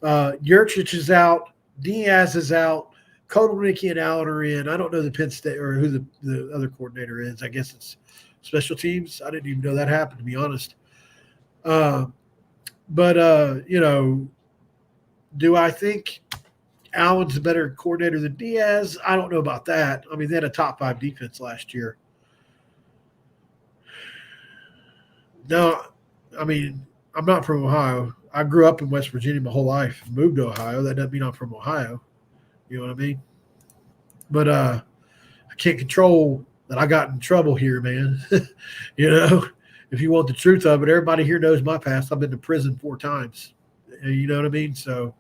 Yurchich is out, Diaz is out, Kodalnicki and Allen are in. I don't know the Penn State or who the other coordinator is. I guess it's special teams. I didn't even know that happened, to be honest. But do I think Allen's a better coordinator than Diaz? I don't know about that. I mean, they had a top 5 defense last year. No, I mean, I'm not from Ohio. I grew up in West Virginia my whole life. Moved to Ohio. That doesn't mean I'm from Ohio. You know what I mean? But I can't control that I got in trouble here, man. If you want the truth of it, everybody here knows my past. I've been to prison 4 times. You know what I mean? So,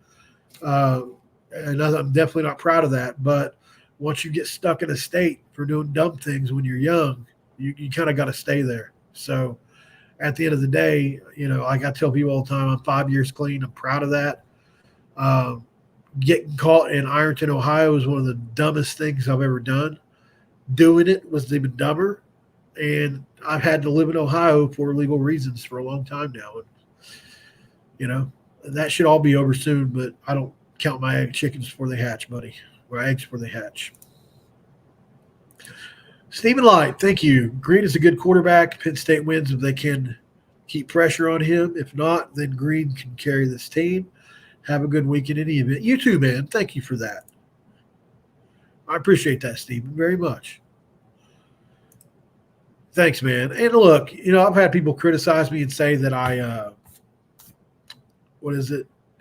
and I'm definitely not proud of that. But once you get stuck in a state for doing dumb things when you're young, you kind of got to stay there. So, at the end of the day, like I tell people all the time, I'm 5 years clean. I'm proud of that. Getting caught in Ironton, Ohio is one of the dumbest things I've ever done. Doing it was even dumber. And I've had to live in Ohio for legal reasons for a long time now. And, that should all be over soon, but I don't count my chickens before they hatch, buddy. My eggs before they hatch. Stephen Light, thank you. Green is a good quarterback. Penn State wins if they can keep pressure on him. If not, then Green can carry this team. Have a good week in any event. You too, man. Thank you for that. I appreciate that, Stephen, very much. Thanks, man. And look, I've had people criticize me and say that I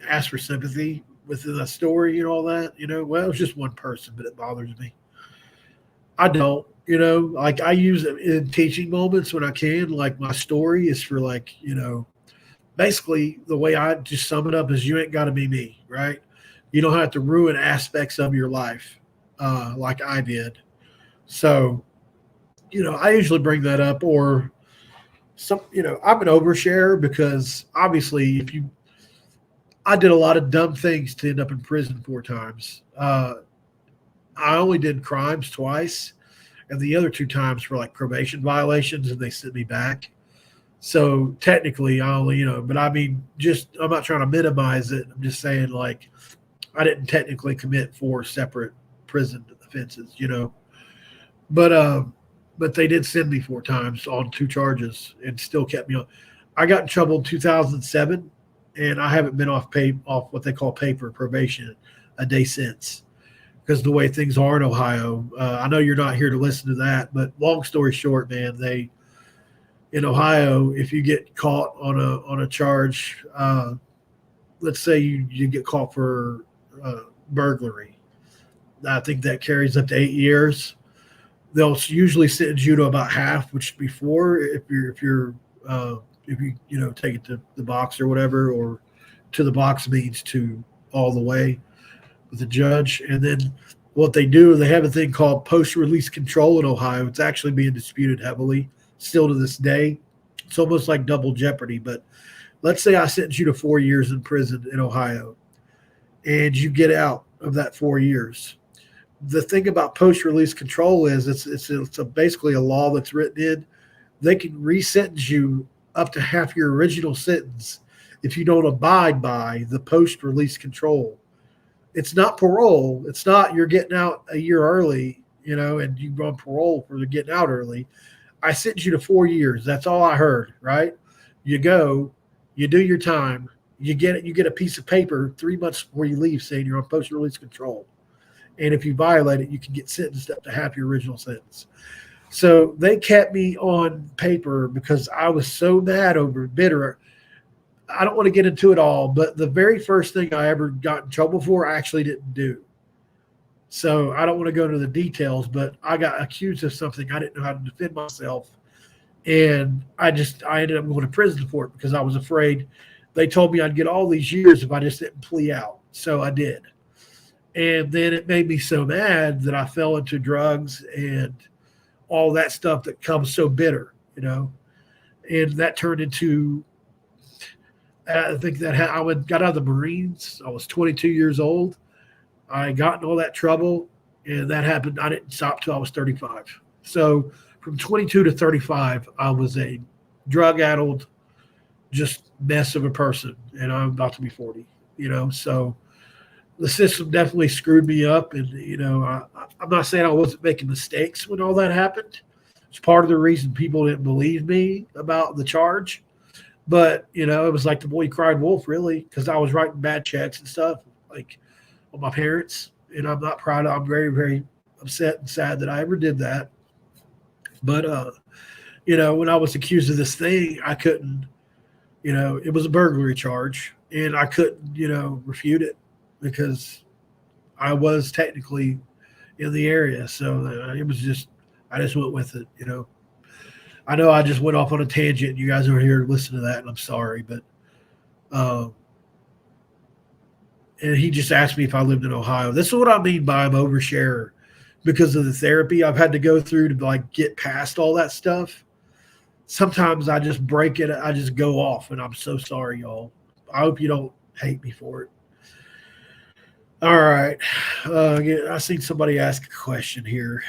ask for sympathy within a story and all that. Well, it's just one person, but it bothers me. I don't, like I use it in teaching moments when I can. Like my story is for basically the way I just sum it up is you ain't got to be me, right? You don't have to ruin aspects of your life like I did. So, I usually bring that up or I'm an overshare because obviously I did a lot of dumb things to end up in prison 4 times. I only did crimes twice, and the other 2 times were like probation violations, and they sent me back. So technically, I only, but I mean, I'm not trying to minimize it. I'm just saying, like, I didn't technically commit 4 separate prison offenses, But they did send me 4 times on 2 charges and still kept me on. I got in trouble in 2007. And I haven't been off what they call paper probation a day since, because the way things are in Ohio. I know you're not here to listen to that, but long story short, man, in Ohio, if you get caught on a charge, let's say you get caught for burglary, I think that carries up to 8 years. They'll usually sentence you to about half, which before if you take it to the box or whatever, or to the box means to all the way with the judge. And then what they do, they have a thing called post-release control in Ohio. It's actually being disputed heavily still to this day. It's almost like double jeopardy. But let's say I sentence you to 4 years in prison in Ohio and you get out of that 4 years. The thing about post-release control is it's basically a law that's written in. They can re-sentence you up to half your original sentence if you don't abide by the post-release control. It's not parole. It's not you're getting out a year early, and you go on parole for getting out early. I sentence you to 4 years. That's all I heard, right? You go, you do your time, you get a piece of paper 3 months before you leave saying you're on post-release control. And if you violate it, you can get sentenced up to half your original sentence. So they kept me on paper because I was so mad bitter. I don't want to get into it all, but the very first thing I ever got in trouble for, I actually didn't do. So I don't want to go into the details, but I got accused of something. I didn't know how to defend myself. And I ended up going to prison for it because I was afraid. They told me I'd get all these years if I just didn't plea out. So I did. And then it made me so mad that I fell into drugs and all that stuff that comes so bitter, and that turned into, I think that I got out of the Marines. I was 22 years old. I got in all that trouble, and that happened. I didn't stop till I was 35. So from 22 to 35, I was a drug-addled, just mess of a person, and I'm about to be 40, so the system definitely screwed me up. And, I'm not saying I wasn't making mistakes when all that happened. It's part of the reason people didn't believe me about the charge. But, it was like the boy cried wolf, really, because I was writing bad checks and stuff, like on my parents. And I'm not proud of it. I'm very, very upset and sad that I ever did that. But, when I was accused of this thing, I couldn't, it was a burglary charge, and I couldn't, refute it, because I was technically in the area. So it was I just went with it, I know I just went off on a tangent. You guys are here to listen to that, and I'm sorry. But and he just asked me if I lived in Ohio. This is what I mean by I'm oversharer, because of the therapy I've had to go through to get past all that stuff. sometimes I just break it. I just go off, and I'm so sorry, y'all. I hope you don't hate me for it. All right. I seen somebody ask a question here.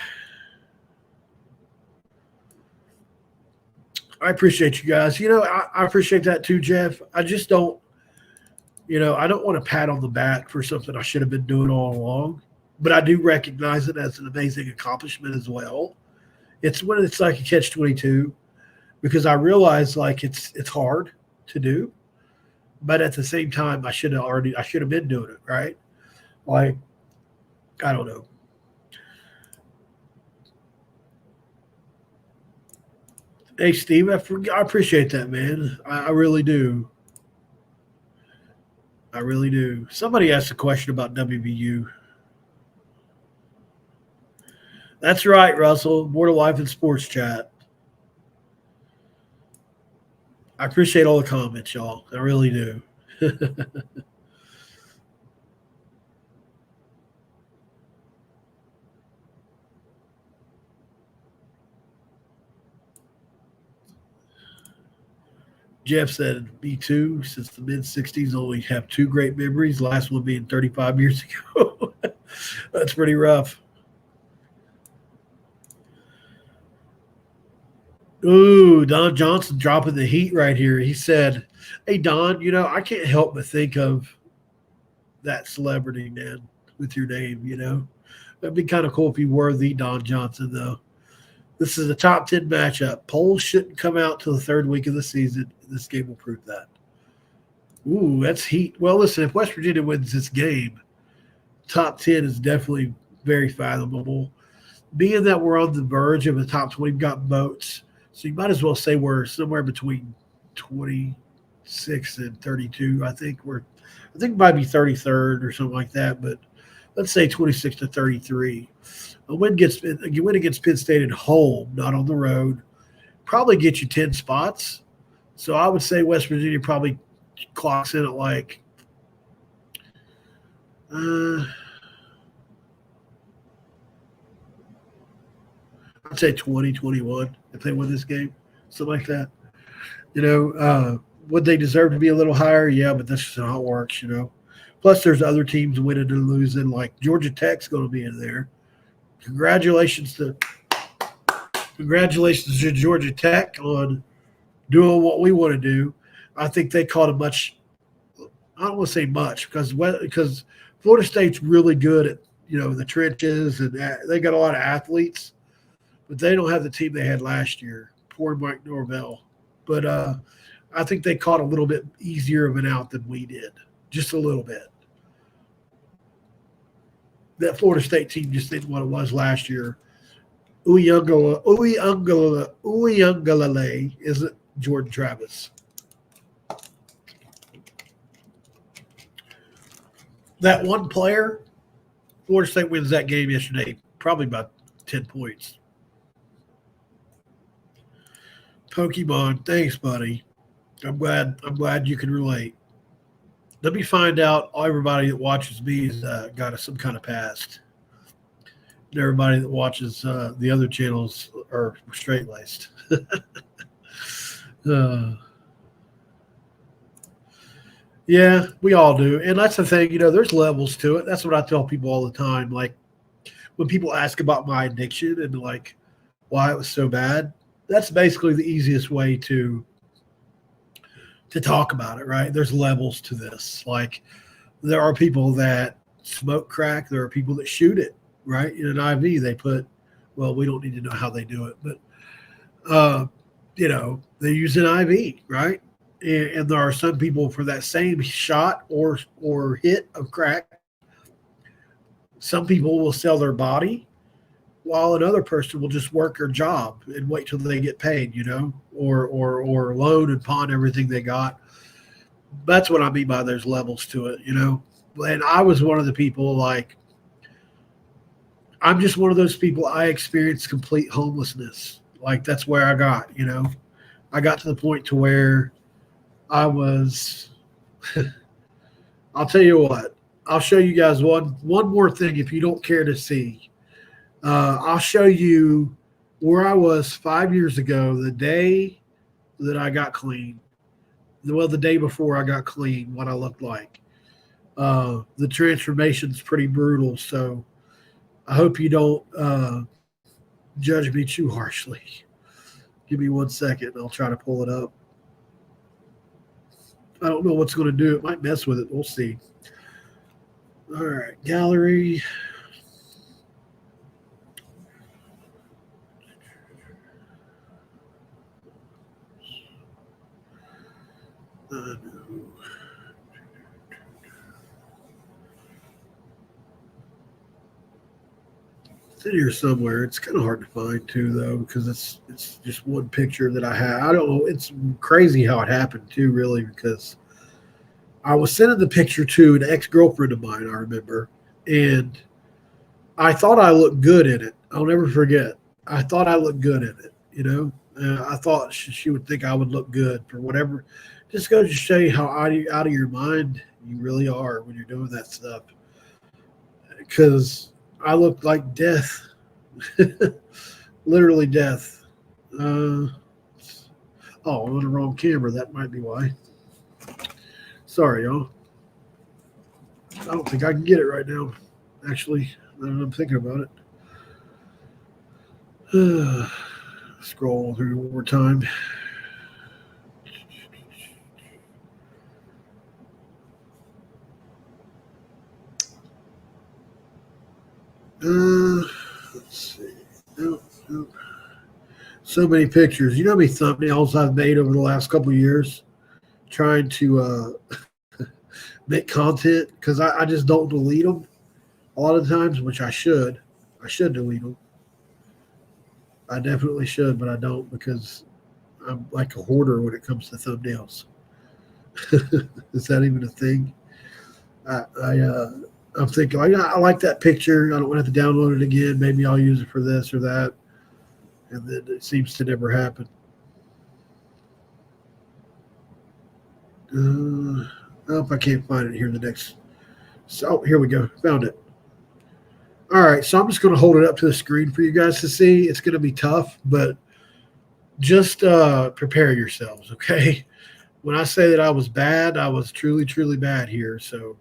I appreciate you guys. I appreciate that too, Jeff. I just don't, I don't want to pat on the back for something I should have been doing all along, but I do recognize it as an amazing accomplishment as well. It's when it's like a catch-22, because I realize like it's hard to do, but at the same time, I should have been doing it, right? Like, I don't know. Hey, Steve, I appreciate that, man. I really do. I really do. Somebody asked a question about WVU. That's right, Russell. More to Life in Sports Chat. I appreciate all the comments, y'all. I really do. Jeff said, me too, since the mid-'60s, only have two great memories, last one being 35 years ago. That's pretty rough. Ooh, Don Johnson dropping the heat right here. He said, hey, Don, I can't help but think of that celebrity, man, with your name, That'd be kind of cool if you were the Don Johnson, though. This is a top 10 matchup. Polls shouldn't come out till the third week of the season. This game will prove that. Ooh, that's heat. Well, listen, if West Virginia wins this game, top 10 is definitely very fathomable. Being that we're on the verge of the top 20, we've got votes. So you might as well say we're somewhere between 26 and 32. I think it might be 33rd or something like that, but let's say 26 to 33. A win against Penn State at home, not on the road, probably get you 10 spots. So I would say West Virginia probably clocks in at like I'd say 20, 21 if they win this game, something like that. Would they deserve to be a little higher? Yeah, but that's just how it works, Plus, there's other teams winning and losing, like Georgia Tech's going to be in there. Congratulations to Georgia Tech on doing what we want to do. I think they caught I don't want to say much because Florida State's really good at, the trenches, and they got a lot of athletes, but they don't have the team they had last year. Poor Mike Norvell. But I think they caught a little bit easier of an out than we did, just a little bit. That Florida State team just didn't what it was last year. Uiagalelei isn't Jordan Travis. That one player, Florida State wins that game yesterday, probably about 10 points. Pokemon, thanks, buddy. I'm glad you can relate. Let me find out everybody that watches me has got some kind of past. And everybody that watches the other channels are straight-laced. Yeah, we all do. And that's the thing, there's levels to it. That's what I tell people all the time. Like, when people ask about my addiction and, like, why it was so bad, that's basically the easiest way to talk about it, right? There's levels to this. Like, there are people that smoke crack. There are people that shoot it, right? In an IV, they put, well, we don't need to know how they do it, but, they use an IV, right? And there are some people for that same shot or hit of crack, some people will sell their body while another person will just work their job and wait till they get paid, or loan and pawn everything they got. That's what I mean by there's levels to it, And I was one of the people, like, I'm just one of those people. I experienced complete homelessness. Like, that's where I got, I got to the point to where I was, I'll tell you what, I'll show you guys one more thing if you don't care to see. I'll show you where I was 5 years ago, the day that I got clean. Well, the day before I got clean, what I looked like. The transformation's pretty brutal, so I hope you don't judge me too harshly. Give me 1 second. I'll try to pull it up. I don't know what's going to do. It might mess with it. We'll see. All right, gallery. It's in here somewhere. It's kind of hard to find too, though, because it's just one picture that I have. I don't know. It's crazy how it happened too, really, because I was sending the picture to an ex-girlfriend of mine, I remember, and I thought I looked good in it. I'll never forget. I thought I looked good in it, you know. I thought she would think I would look good for whatever. Just goes to show you how out of your mind you really are when you're doing that stuff. Because I looked like death, literally death. I'm on the wrong camera. That might be why. Sorry, y'all. I don't think I can get it right now. Actually, now that I'm thinking about it. Scroll through one more time. Let's see. Nope. So many pictures. You know how many thumbnails I've made over the last couple of years trying to make content, because I just don't delete them a lot of times, which I should. I should delete them. I definitely should, but I don't, because I'm like a hoarder when it comes to thumbnails. Is that even a thing? I'm thinking, I like that picture. I don't want to have to download it again. Maybe I'll use it for this or that. And then it seems to never happen. I can't find it here. The next. So here we go. Found it. All right. So I'm just going to hold it up to the screen for you guys to see. It's going to be tough, but just prepare yourselves, okay? When I say that I was bad, I was truly, truly bad here. So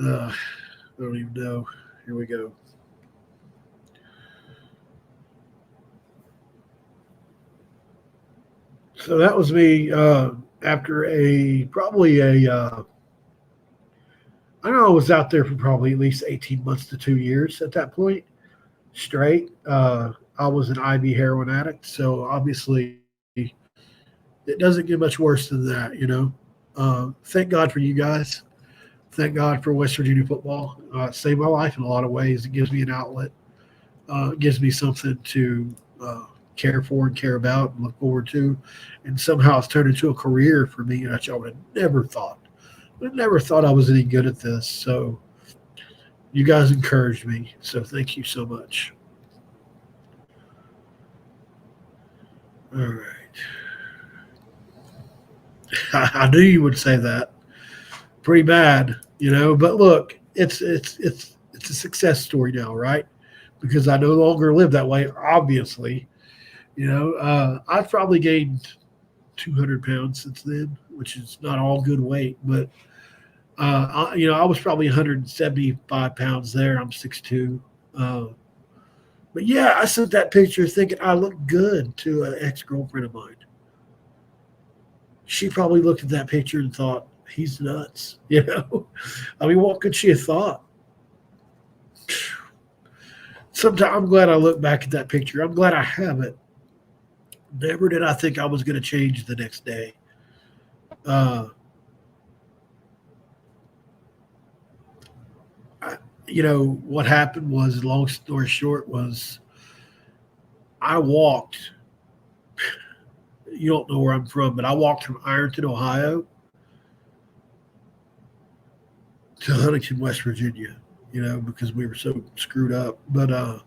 I don't even know. Here we go. So that was me after probably I know I was out there for probably at least 18 months to 2 years at that point, straight. I was an IV heroin addict, so obviously it doesn't get much worse than that, you know. Thank God for you guys. Thank God for West Virginia football. It saved my life in a lot of ways. It gives me an outlet. It gives me something to care for and care about and look forward to. And somehow it's turned into a career for me, which I would have never thought. I never thought I was any good at this. So you guys encouraged me. So thank you so much. All right. I knew you would say that. Pretty bad, you know, but look, it's a success story now, right? Because I no longer live that way, obviously. You know, I've probably gained 200 pounds since then, which is not all good weight, but I was probably 175 pounds there. I'm 6'2". But yeah, I sent that picture thinking I looked good to an ex-girlfriend of mine. She probably looked at that picture and thought, he's nuts, you know? I mean, what could she have thought? Sometimes I'm glad I look back at that picture. I'm glad I have it. Never did I think I was going to change the next day. What happened was, long story short, was I walked. You don't know where I'm from, but I walked from Ironton, Ohio to Huntington, West Virginia, you know, because we were so screwed up. But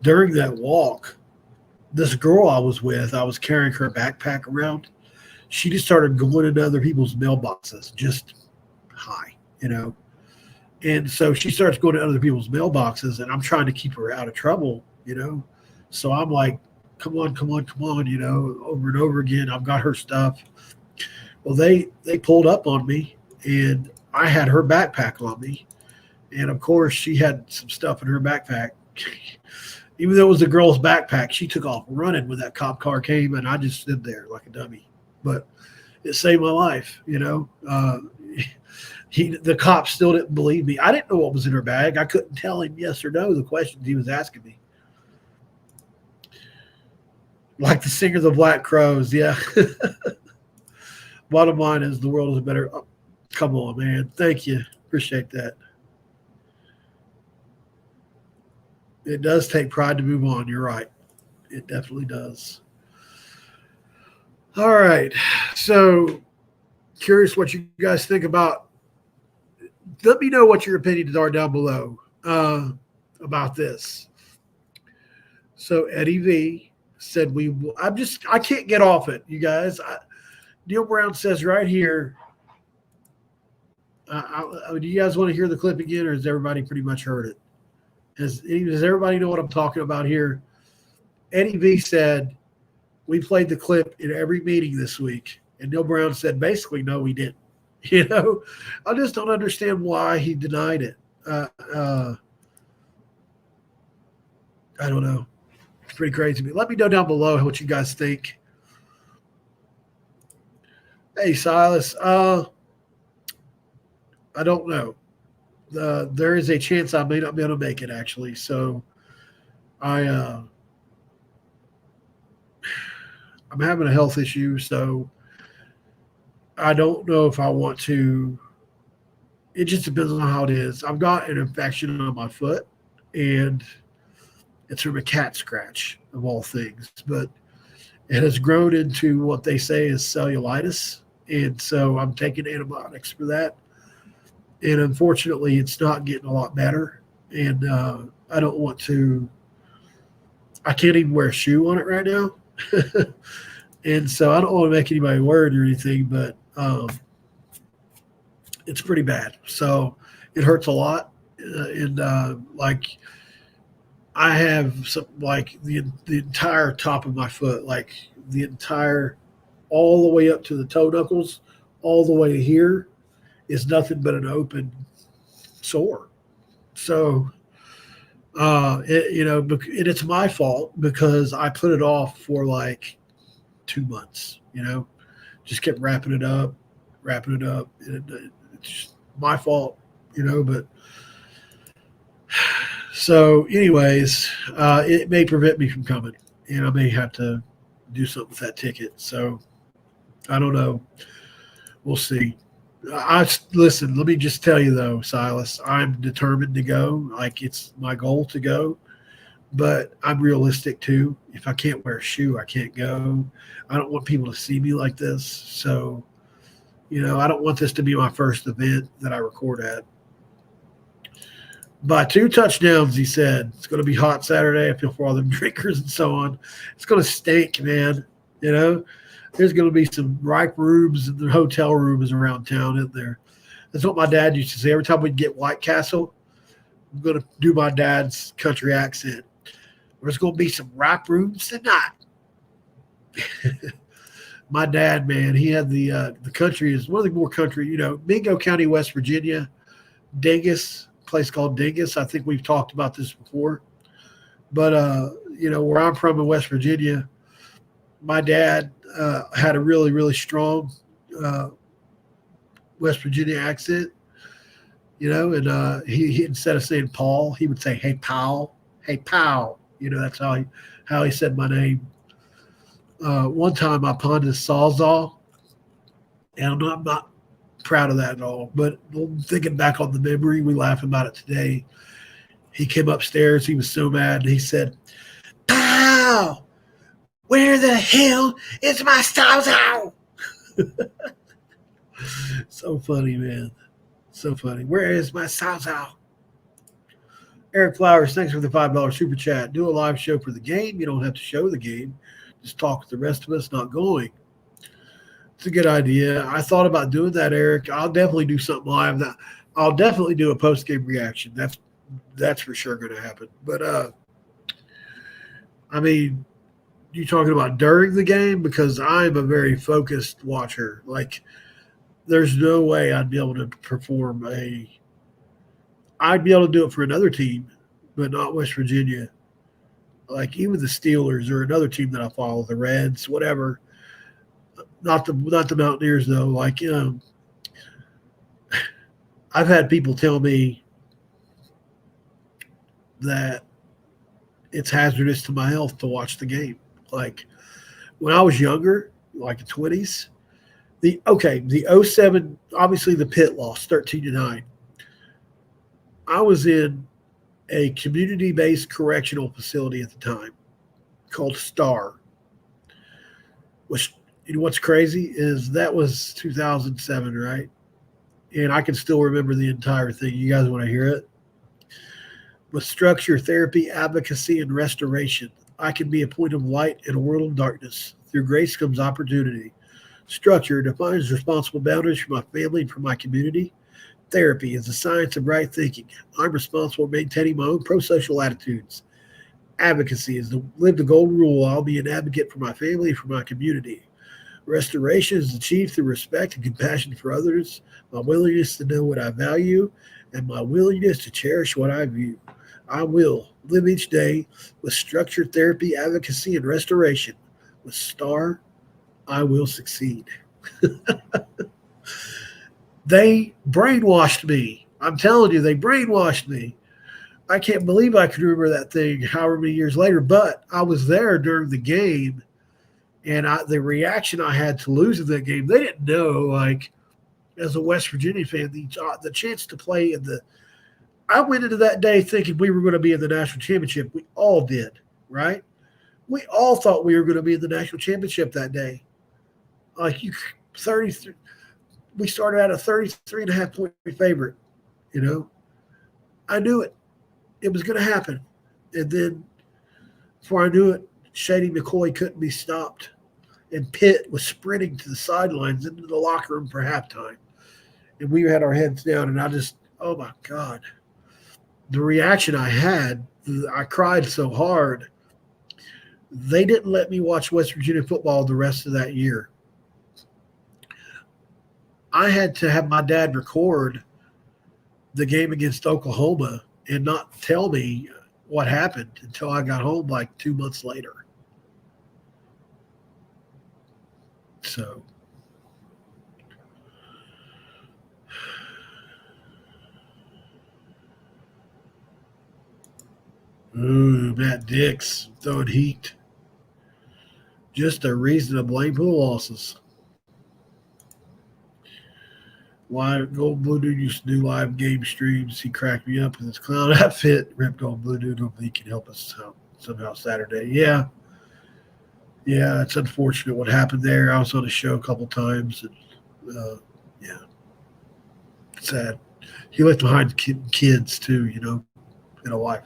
during that walk, this girl I was with, I was carrying her backpack around. She just started going into other people's mailboxes, just hi, you know. And so she starts going to other people's mailboxes, and I'm trying to keep her out of trouble, you know. So I'm like come on, over and over again. I've got her stuff. Well, they pulled up on me, and I had her backpack on me. And, of course, she had some stuff in her backpack. Even though it was a girl's backpack, she took off running when that cop car came, and I just stood there like a dummy. But it saved my life, The cop still didn't believe me. I didn't know what was in her bag. I couldn't tell him yes or no the questions he was asking me. Like the singer of the Black Crows, yeah. Bottom line is the world is better. Oh, come on, man. Thank you. Appreciate that. It does take pride to move on. You're right. It definitely does. All right. So curious what you guys think about. Let me know what your opinions are down below about this. So Eddie V said I can't get off it, you guys. Neal Brown says right here, do you guys want to hear the clip again, or has everybody pretty much heard it? Does everybody know what I'm talking about here? Eddie V said, we played the clip in every meeting this week. And Neal Brown said, basically, no, we didn't. I just don't understand why he denied it. I don't know. It's pretty crazy to me. Let me know down below what you guys think. Hey, Silas. I don't know. There is a chance I may not be able to make it, actually. So I'm having a health issue, so I don't know if I want to. It just depends on how it is. I've got an infection on my foot, and it's from a cat scratch, of all things. But it has grown into what they say is cellulitis, and so I'm taking antibiotics for that. And unfortunately, it's not getting a lot better. And I don't want to – I can't even wear a shoe on it right now. And so I don't want to make anybody worried or anything, but it's pretty bad. So it hurts a lot. Like I have some, like the entire top of my foot, like the entire – all the way up to the toe knuckles, all the way to here is nothing but an open sore. So, it's my fault because I put it off for like 2 months, just kept wrapping it up. And it's my fault, but so anyways, it may prevent me from coming, and I may have to do something with that ticket. So I don't know. We'll see. Listen, let me just tell you though, Silas, I'm determined to go. Like it's my goal to go, but I'm realistic too. If I can't wear a shoe, I can't go. I don't want people to see me like this. So, I don't want this to be my first event that I record at. By 2 touchdowns, he said. It's going to be hot Saturday. I feel for all them drinkers and so on. It's going to stink, man. There's going to be some ripe rooms in the hotel rooms around town, isn't there? That's what my dad used to say. Every time we'd get White Castle, I'm going to do my dad's country accent. There's going to be some ripe rooms tonight. My dad, man, he had the country is one of the more country, Mingo County, West Virginia, Dingus, a place called Dingus. I think we've talked about this before. But, where I'm from in West Virginia, my dad had a really, really strong West Virginia accent, and he instead of saying Paul, he would say, "Hey, pal, hey, pal." That's how he said my name. One time I pawned his Sawzall, and I'm not proud of that at all. But thinking back on the memory, we laugh about it today. He came upstairs. He was so mad, and he said, "Pal, where the hell is my Sawzall?" So funny, man. So funny. Where is my Sawzall? Eric Flowers, thanks for the $5 super chat. Do a live show for the game. You don't have to show the game. Just talk with the rest of us not going. It's a good idea. I thought about doing that, Eric. I'll definitely do something live. I'll definitely do a post-game reaction. That's for sure going to happen. But, You talking about during the game? Because I'm a very focused watcher. Like, there's no way I'd be able to perform I'd be able to do it for another team, but not West Virginia. Like, even the Steelers or another team that I follow, the Reds, whatever. Not the Mountaineers though. Like, I've had people tell me that it's hazardous to my health to watch the game. Like, when I was younger, like the 20s, the 07, obviously the Pitt loss, 13-9. I was in a community-based correctional facility at the time called STAR. Which, you know what's crazy is that was 2007, right? And I can still remember the entire thing. You guys want to hear it? With structure, therapy, advocacy, and restoration, I can be a point of light in a world of darkness. Through grace comes opportunity. Structure defines responsible boundaries for my family and for my community. Therapy is the science of right thinking. I'm responsible for maintaining my own pro-social attitudes. Advocacy is to live the golden rule. I'll be an advocate for my family and for my community. Restoration is achieved through respect and compassion for others, my willingness to know what I value, and my willingness to cherish what I view. I will live each day with structured therapy, advocacy, and restoration. With STAR, I will succeed. They brainwashed me. I'm telling you, they brainwashed me. I can't believe I could remember that thing however many years later, but I was there during the game, and the reaction I had to losing that game, they didn't know, like, as a West Virginia fan, the chance to play I went into that day thinking we were going to be in the national championship. We all did, right? We all thought we were going to be in the national championship that day. Like, 33. We started out a 33.5 point favorite, you know. I knew it. It was going to happen. And then before I knew it, Shady McCoy couldn't be stopped. And Pitt was sprinting to the sidelines into the locker room for halftime. And we had our heads down, and I just, oh my God. The reaction I had, I cried so hard. They didn't let me watch West Virginia football the rest of that year. I had to have my dad record the game against Oklahoma and not tell me what happened until I got home like 2 months later. So, Matt Dix throwing heat. Just a reason to blame for the losses. Live Gold Blue Dude used to do live game streams. He cracked me up with his clown outfit. Ripped Gold Blue Dude. Hopefully he can help us out somehow Saturday. Yeah, it's unfortunate what happened there. I was on the show a couple times, and yeah, sad. He left behind kids too, you know, and a wife.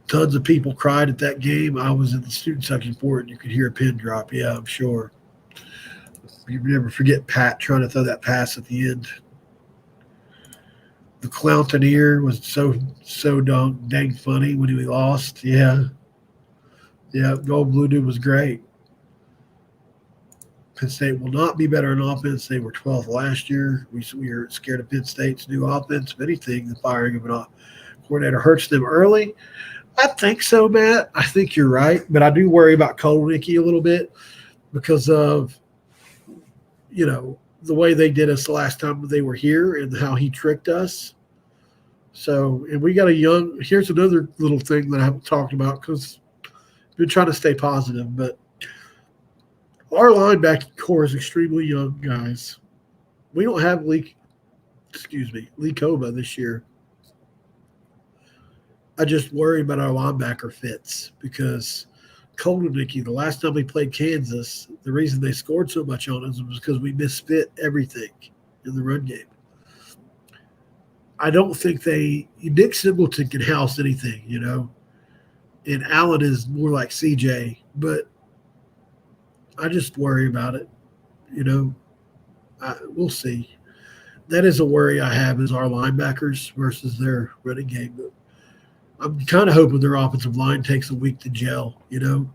Tons of people cried at that game. I was in the student section for it, and you could hear a pin drop. Yeah, I'm sure. You never forget Pat trying to throw that pass at the end. The Clowntaineer was so dang funny when we lost. Yeah, Gold Blue Dude was great. Penn State will not be better in offense. They were 12th last year. We were scared of Penn State's new offense. If anything, the firing of a coordinator hurts them early. I think so, Matt. I think you're right. But I do worry about Kolnicki a little bit because of, you know, the way they did us the last time they were here and how he tricked us. So, and we got here's another little thing that I haven't talked about because I've been trying to stay positive, but our linebacking core is extremely young, guys. We don't have Lee Kova this year. I just worry about our linebacker fits because Kolnicki, the last time we played Kansas, the reason they scored so much on us was because we misfit everything in the run game. I don't think Nick Singleton can house anything, you know, and Allen is more like CJ, but I just worry about it, you know. We'll see. That is a worry I have is our linebackers versus their running game. But I'm kind of hoping their offensive line takes a week to gel, you know.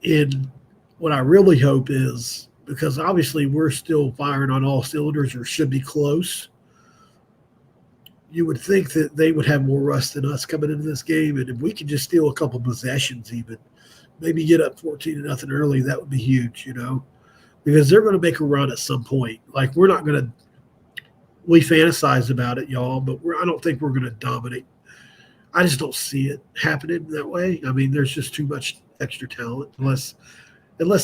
And what I really hope is, because obviously we're still firing on all cylinders or should be close, you would think that they would have more rust than us coming into this game. And if we could just steal a couple possessions even, maybe get up 14-0 early, that would be huge, you know, because they're going to make a run at some point. Like, we're not going to – we fantasize about it, y'all, but I don't think we're going to dominate. I just don't see it happening that way. I mean, there's just too much extra talent unless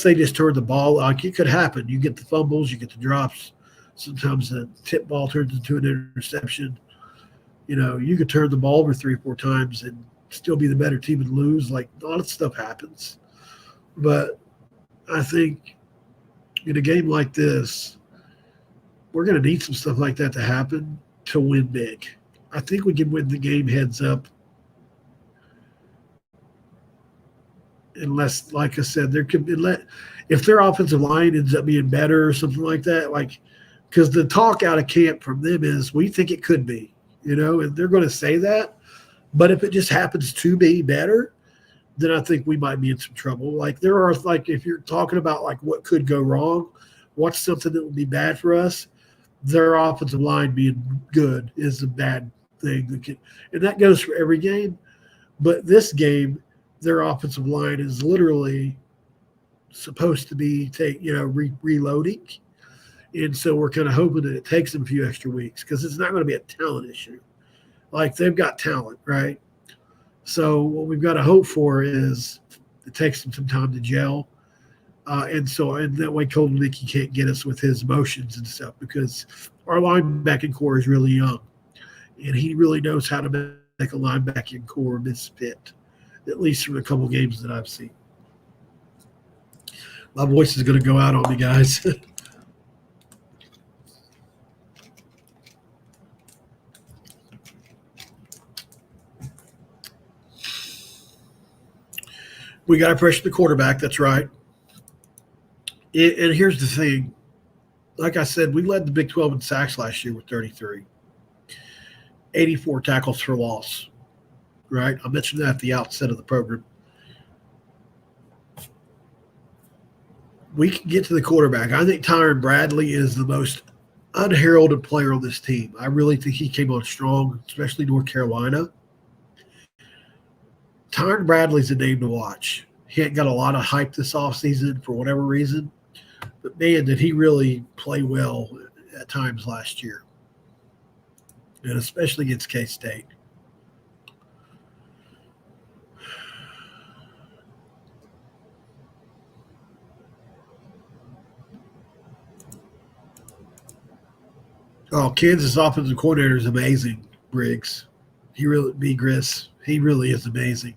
they just turn the ball. Like, it could happen. You get the fumbles, you get the drops. Sometimes the tip ball turns into an interception. You know, you could turn the ball over 3 or 4 times and still be the better team and lose. Like, a lot of stuff happens. But I think in a game like this, we're going to need some stuff like that to happen to win big. I think we can win the game heads up. Unless, like I said, there could be if their offensive line ends up being better or something like that, like, because the talk out of camp from them is we think it could be. You know, and they're going to say that. But if it just happens to be better, then I think we might be in some trouble. Like, there are, like, if you're talking about, like, what could go wrong, what's something that would be bad for us, their offensive line being good is a bad thing. And that goes for every game. But this game, their offensive line is literally supposed to be reloading. And so we're kind of hoping that it takes them a few extra weeks because it's not going to be a talent issue. Like, they've got talent, right? So what we've got to hope for is it takes them some time to gel. And that way Colton Nicky can't get us with his motions and stuff because our linebacking core is really young. And he really knows how to make a linebacking core misfit, at least from a couple games that I've seen. My voice is going to go out on me, guys. We got to pressure the quarterback. That's right. And here's the thing. Like I said, we led the Big 12 in sacks last year with 33. 84 tackles for loss. Right? I mentioned that at the outset of the program. We can get to the quarterback. I think Tyron Bradley is the most unheralded player on this team. I really think he came on strong, especially North Carolina. Tyron Bradley's a name to watch. He ain't got a lot of hype this offseason for whatever reason. But, man, did he really play well at times last year. And especially against K-State. Oh, Kansas offensive coordinator is amazing, Briggs. He really is amazing.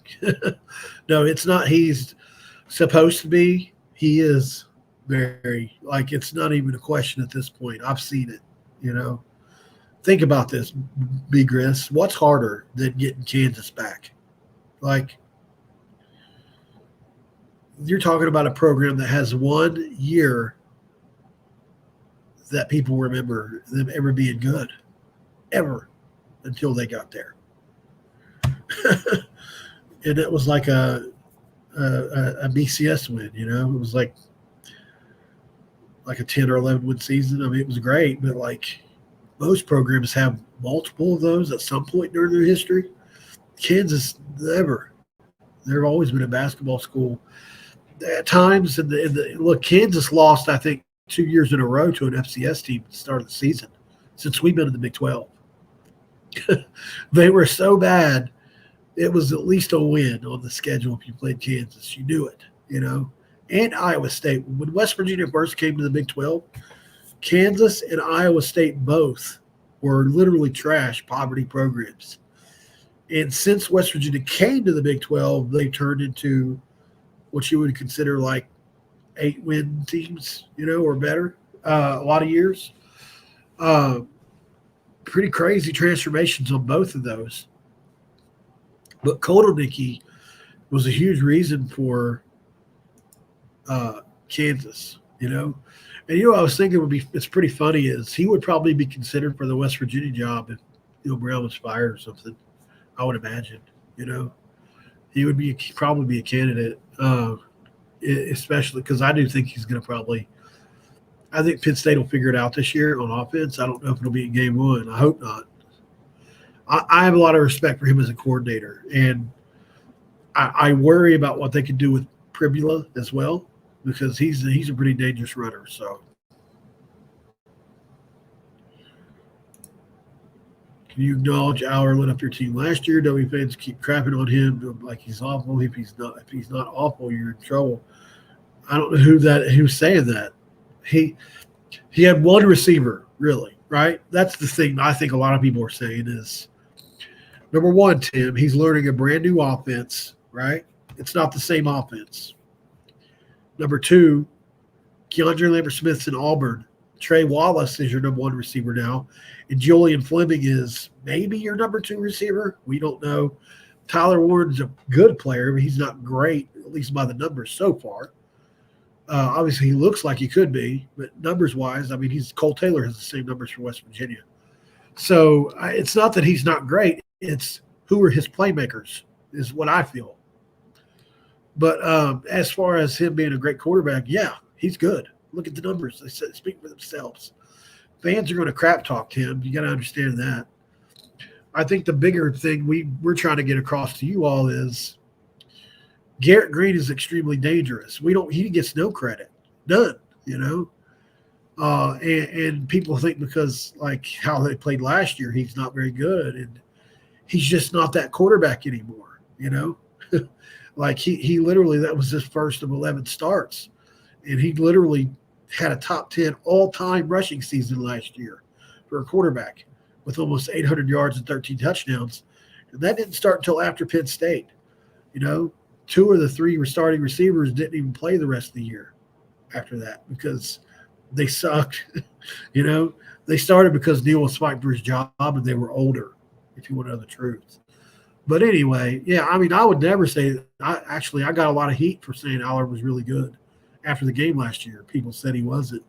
No, it's not he's supposed to be. He is very, like, it's not even a question at this point. I've seen it, you know. Think about this, B. Gris. What's harder than getting Kansas back? Like, you're talking about a program that has 1 year that people remember them ever being good, ever, until they got there. And it was like a BCS win, you know. It was like a 10 or 11 win season. I mean, it was great, but like most programs have multiple of those at some point during their history. Kansas never. They've always been a basketball school. At times, look, Kansas lost, I think, 2 years in a row to an FCS team at the start of the season since we've been in the Big 12. They were so bad, it was at least a win on the schedule if you played Kansas. You knew it, you know. And Iowa State. When West Virginia first came to the Big 12, Kansas and Iowa State both were literally trash poverty programs. And since West Virginia came to the Big 12, they turned into what you would consider like 8-win teams, you know, or better, a lot of years. Pretty crazy transformations on both of those. But Kotelnicki was a huge reason for Kansas, you know. And, you know, I was thinking it's pretty funny is he would probably be considered for the West Virginia job if Neal Brown was fired or something. I would imagine. He would probably be a candidate, especially because I do think he's going to probably. I think Penn State will figure it out this year on offense. I don't know if it'll be in game one. I hope not. I have a lot of respect for him as a coordinator, and I worry about what they could do with Pribula as well, because he's a pretty dangerous runner. So, can you acknowledge Aller lit up your team last year? W fans keep crapping on him like he's awful. If he's not awful, you're in trouble. I don't know who's saying that. He had one receiver, really, right? That's the thing I think a lot of people are saying is, number one, Tim, he's learning a brand new offense, right? It's not the same offense. Number two, Keandre Lambert-Smith's in Auburn. Trey Wallace is your number one receiver now. And Julian Fleming is maybe your number two receiver. We don't know. Tyler Warren's a good player, but he's not great, at least by the numbers so far. Obviously, he looks like he could be, but numbers-wise, I mean, Cole Taylor has the same numbers for West Virginia. So it's not that he's not great. It's who are his playmakers is what I feel. But as far as him being a great quarterback, yeah, he's good. Look at the numbers. They speak for themselves. Fans are going to crap talk him. You got to understand that. I think the bigger thing we're trying to get across to you all is Garrett Green is extremely dangerous. He gets no credit, none, and people think because like how they played last year, he's not very good, and he's just not that quarterback anymore, like he literally, that was his first of 11 starts, and he literally had a top 10 all-time rushing season last year for a quarterback with almost 800 yards and 13 touchdowns, and that didn't start until after Penn State. Two of the three starting receivers didn't even play the rest of the year after that because they sucked. They started because Neal was fighting for his job and they were older, if you want to know the truth. But anyway, yeah, I mean, I would never say – I got a lot of heat for saying Aller was really good after the game last year. People said he wasn't.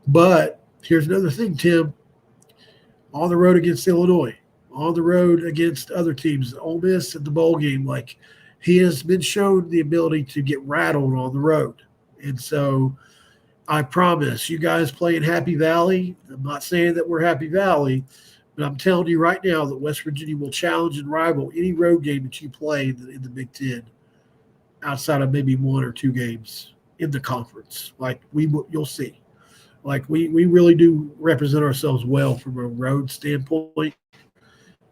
But here's another thing, Tim. On the road against Illinois, on the road against other teams, Ole Miss at the bowl game, like – he has been shown the ability to get rattled on the road. And so I promise you guys play in Happy Valley. I'm not saying that we're Happy Valley, but I'm telling you right now that West Virginia will challenge and rival any road game that you play in the Big Ten outside of maybe one or two games in the conference. Like you'll see. Like we really do represent ourselves well from a road standpoint.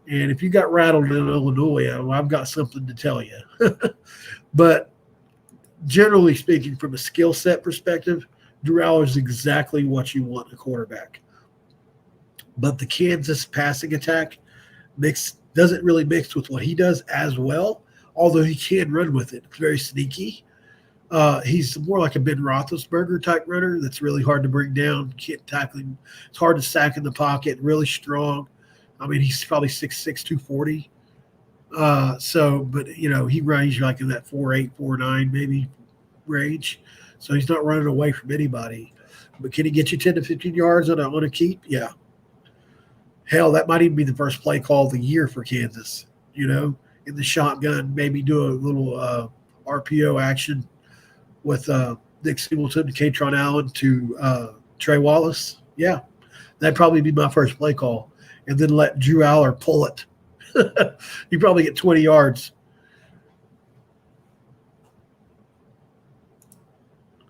And if you got rattled in Illinois, I've got something to tell you. But generally speaking, from a skill set perspective, Drew Aller is exactly what you want in a quarterback. But the Kansas passing attack doesn't really mix with what he does as well, although he can run with it. It's very sneaky. He's more like a Ben Roethlisberger type runner that's really hard to bring down. Can't tackle him. It's hard to sack in the pocket, really strong. I mean, he's probably 6'6", 240. But, he runs like in that 4'8", 4'9", maybe range. So he's not running away from anybody. But can he get you 10 to 15 yards on a keep? Yeah. Hell, that might even be the first play call of the year for Kansas, in the shotgun, maybe do a little RPO action with Nick Singleton to Katron Allen to Trey Wallace. Yeah, that'd probably be my first play call. And then let Drew Aller pull it. You probably get 20 yards.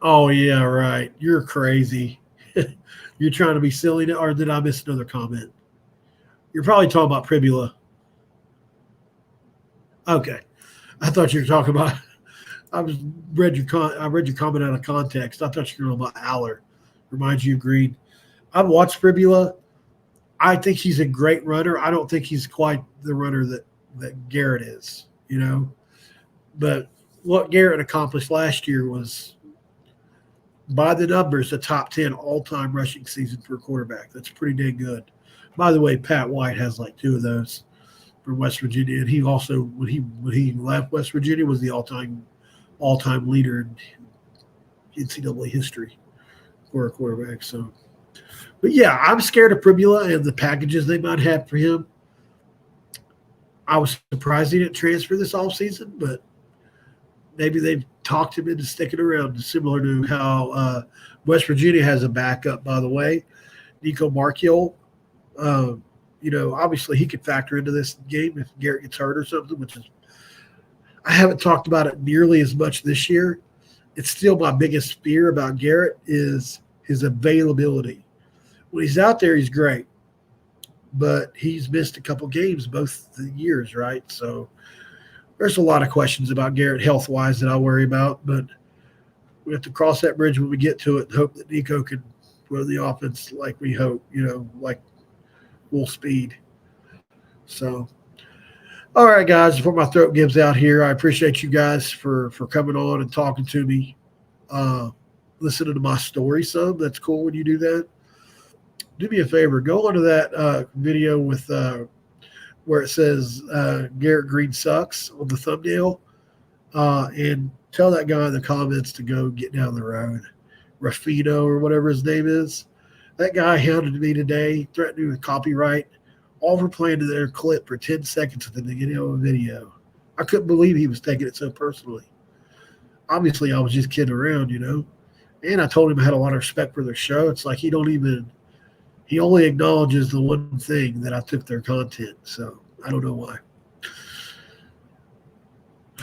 Oh, yeah, right. You're crazy. You're trying to be silly, or did I miss another comment? You're probably talking about Pribula. Okay. I thought you were talking about – I read your comment out of context. I thought you were talking about Aller. Reminds you of Green. I've watched Pribula. I think he's a great runner. I don't think he's quite the runner that Garrett is, But what Garrett accomplished last year was, by the numbers, a top 10 all-time rushing season for a quarterback. That's pretty dang good. By the way, Pat White has like two of those from West Virginia, and he also, when he left West Virginia, was the all-time leader in NCAA history for a quarterback. So. But, yeah, I'm scared of Pribula and the packages they might have for him. I was surprised he didn't transfer this offseason, but maybe they've talked him into sticking around, similar to how West Virginia has a backup, by the way, Nico Marchiol. Obviously he could factor into this game if Garrett gets hurt or something, which is – I haven't talked about it nearly as much this year. It's still my biggest fear about Garrett is his availability. When he's out there, he's great, but he's missed a couple games both the years, right? So there's a lot of questions about Garrett health-wise that I worry about, but we have to cross that bridge when we get to it and hope that Nico can run the offense like we hope, like full speed. So, all right, guys, before my throat gives out here, I appreciate you guys for coming on and talking to me, listening to my story some. That's cool when you do that. Do me a favor. Go onto that video with where it says Garrett Green sucks on the thumbnail and tell that guy in the comments to go get down the road. Rafino or whatever his name is. That guy hounded me today, threatening me with copyright, all for playing their clip for 10 seconds at the beginning of a video. I couldn't believe he was taking it so personally. Obviously, I was just kidding around, And I told him I had a lot of respect for their show. It's like he only acknowledges the one thing that I took their content. So I don't know why.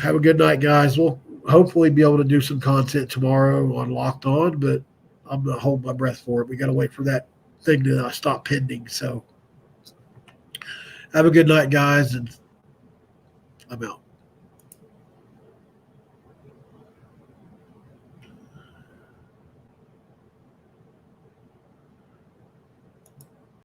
Have a good night, guys. We'll hopefully be able to do some content tomorrow on Locked On, but I'm going to hold my breath for it. We got to wait for that thing to stop pending. So have a good night, guys, and I'm out.